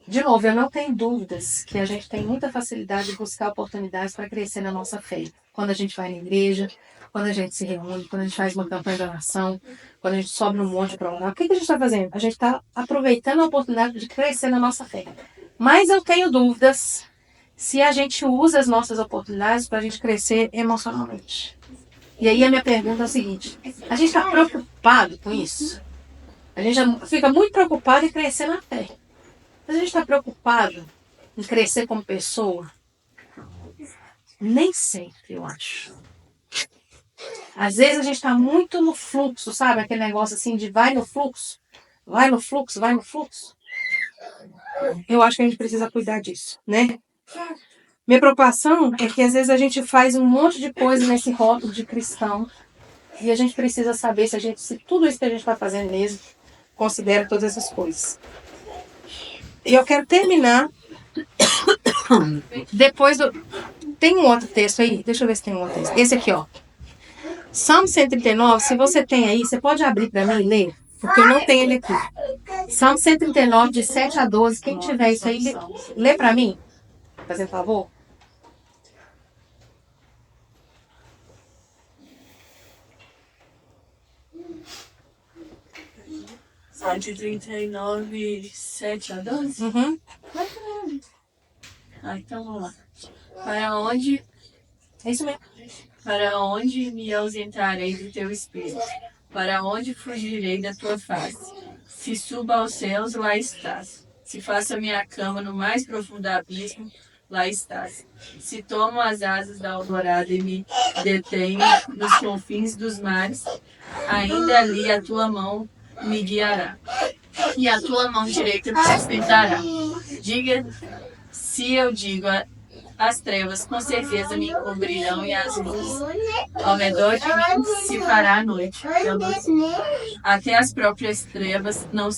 De novo, eu não tenho dúvidas que a gente tem muita facilidade de buscar oportunidades para crescer na nossa fé. Quando a gente vai na igreja, quando a gente se reúne, quando a gente faz uma campanha de oração, quando a gente sobe no monte para orar. O que a gente está fazendo? A gente está aproveitando a oportunidade de crescer na nossa fé. Mas eu tenho dúvidas se a gente usa as nossas oportunidades para a gente crescer emocionalmente. E aí a minha pergunta é a seguinte: a gente está preocupado com isso? A gente já fica muito preocupado em crescer na fé. Mas a gente está preocupado em crescer como pessoa? Nem sempre, eu acho. Às vezes a gente está muito no fluxo, sabe? Aquele negócio assim de vai no fluxo, vai no fluxo, vai no fluxo. Eu acho que a gente precisa cuidar disso, né? Minha preocupação é que às vezes a gente faz um monte de coisa nesse rótulo de cristão e a gente precisa saber se tudo isso que a gente está fazendo mesmo considera todas essas coisas. E eu quero terminar depois do... Tem um outro texto aí? Deixa eu ver se tem um outro texto. Esse aqui, ó. Salmo 139, se você tem aí, você pode abrir para mim e ler? Porque eu não tenho ele aqui. Salmo 139, de 7 a 12. Quem tiver isso aí, lê para mim. Fazendo favor. Salmo 39, 7 a 12? Uhum. Então vamos lá. Para onde É isso mesmo. me ausentarei do teu espírito? Para onde fugirei da tua face? Se suba aos céus, lá estás. Se faço a minha cama no mais profundo abismo, lá estás. Se tomo as asas da alvorada e me detenho nos confins dos mares, ainda ali a tua mão me guiará, e a tua mão direita me sustentará. Se eu digo as trevas com certeza me encobrirão e as luzes ao redor de mim se fará a noite. Até as próprias trevas não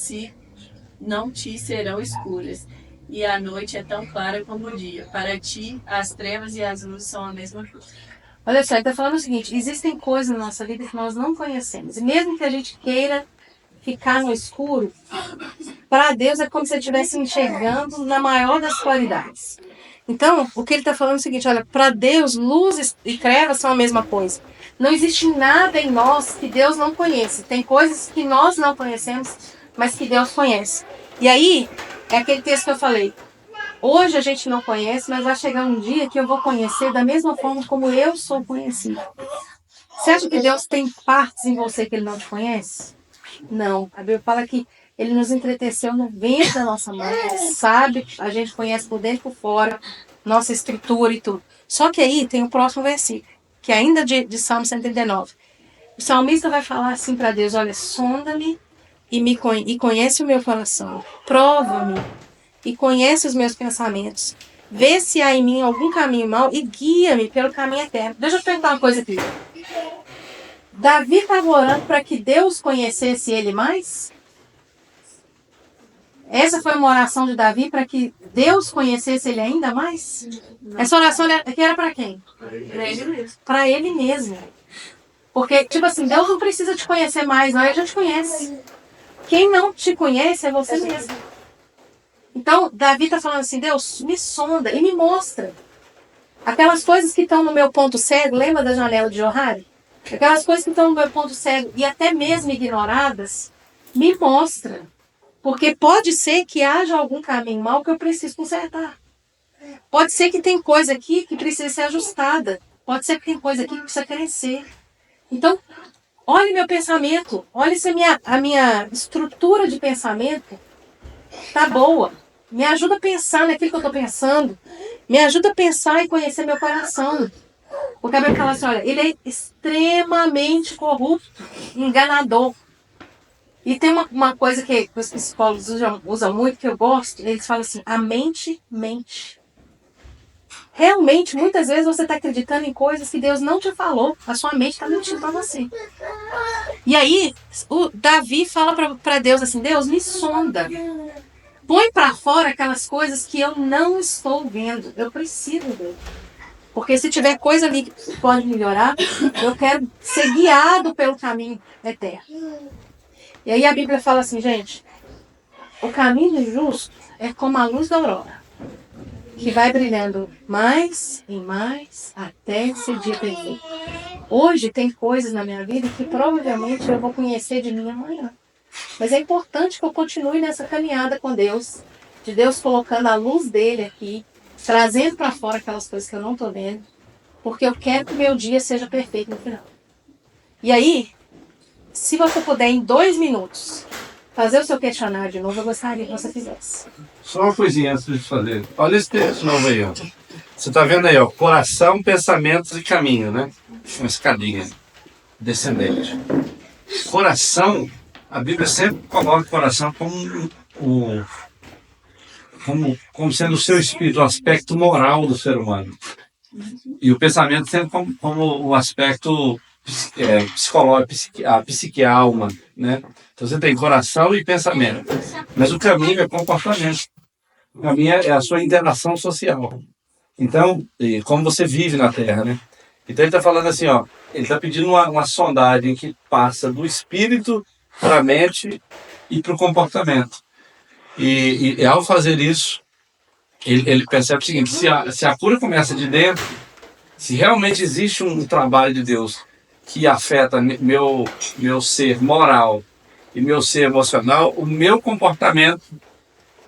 te serão escuras, e a noite é tão clara como o dia. Para ti, as trevas e as luzes são a mesma coisa. Olha só, ele está falando o seguinte, existem coisas na nossa vida que nós não conhecemos. E mesmo que a gente queira ficar no escuro, para Deus é como se ele estivesse enxergando na maior das claridades. Então, o que ele está falando é o seguinte, olha, para Deus, luz e trevas são a mesma coisa. Não existe nada em nós que Deus não conhece. Tem coisas que nós não conhecemos, mas que Deus conhece. E aí, é aquele texto que eu falei. Hoje a gente não conhece, mas vai chegar um dia que eu vou conhecer da mesma forma como eu sou conhecido. Você acha que Deus tem partes em você que Ele não te conhece? Não. A Bíblia fala que Ele nos entreteceu no ventre da nossa mãe. Ele sabe, a gente conhece por dentro e por fora, nossa estrutura e tudo. Só que aí tem o próximo versículo, que é ainda de Salmo 139. O salmista vai falar assim para Deus, olha, sonda-me e conhece o meu coração. Prova-me e conhece os meus pensamentos. Vê se há em mim algum caminho mau e guia-me pelo caminho eterno. Deixa eu te perguntar uma coisa aqui. Davi estava orando para que Deus conhecesse ele mais? Essa foi uma oração de Davi para que Deus conhecesse ele ainda mais? Essa oração era para quem? Para ele mesmo. Para ele mesmo. Porque, tipo assim, Deus não precisa te conhecer mais, não, ele já te conhece. Quem não te conhece é você mesmo. Então, Davi está falando assim, Deus, me sonda e me mostra. Aquelas coisas que estão no meu ponto cego, lembra da janela de Johari? Aquelas coisas que estão no meu ponto cego e até mesmo ignoradas, me mostra. Porque pode ser que haja algum caminho mau que eu preciso consertar. Pode ser que tem coisa aqui que precisa ser ajustada. Pode ser que tem coisa aqui que precisa crescer. Então, olhe meu pensamento. Olhe se a minha estrutura de pensamento está boa. Me ajuda a pensar naquilo que eu estou pensando. Me ajuda a pensar e conhecer meu coração. Porque a Bíblia fala assim, olha, ele é extremamente corrupto, enganador. E tem uma coisa que os psicólogos usam muito, que eu gosto, eles falam assim, a mente mente. Realmente, muitas vezes você está acreditando em coisas que Deus não te falou, a sua mente está mentindo para você. E aí, o Davi fala para Deus assim, Deus, me sonda. Põe para fora aquelas coisas que eu não estou vendo, eu preciso ver. Porque se tiver coisa ali que pode melhorar, eu quero ser guiado pelo caminho eterno. E aí a Bíblia fala assim, gente, o caminho do justo é como a luz da aurora, que vai brilhando mais e mais até ser dia perfeito. Hoje tem coisas na minha vida que provavelmente eu vou conhecer de mim amanhã. Mas é importante que eu continue nessa caminhada com Deus, de Deus colocando a luz dele aqui, trazendo para fora aquelas coisas que eu não estou vendo, porque eu quero que o meu dia seja perfeito no final. E aí, se você puder em 2 minutos fazer o seu questionário de novo, eu gostaria que você fizesse. Só uma coisinha antes de fazer. Olha esse texto novo aí, ó. Você tá vendo aí, ó. Coração, pensamentos e caminho, né? Uma escadinha. descendente. Coração, a Bíblia sempre coloca o coração como sendo o seu espírito, o aspecto moral do ser humano. E o pensamento sempre como o aspecto psicológico, a psique, a alma, né? Então você tem coração e pensamento. Mas o caminho é comportamento. O caminho é a sua interação social. Então, como você vive na Terra, né? Então ele está falando assim, ó, ele está pedindo uma sondagem que passa do espírito para a mente e para o comportamento. E ao fazer isso, ele percebe o seguinte: se a cura começa de dentro, se realmente existe um trabalho de Deus que afeta meu ser moral e meu ser emocional, o meu comportamento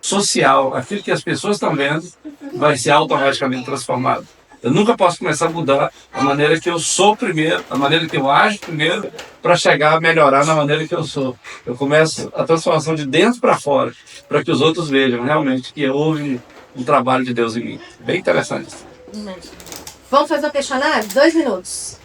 social, aquilo que as pessoas estão vendo, vai ser automaticamente transformado. Eu nunca posso começar a mudar a maneira que eu sou primeiro, a maneira que eu ajo primeiro, para chegar a melhorar na maneira que eu sou. Eu começo a transformação de dentro para fora, para que os outros vejam realmente que houve um trabalho de Deus em mim. Bem interessante. Vamos fazer o questionário? 2 minutos.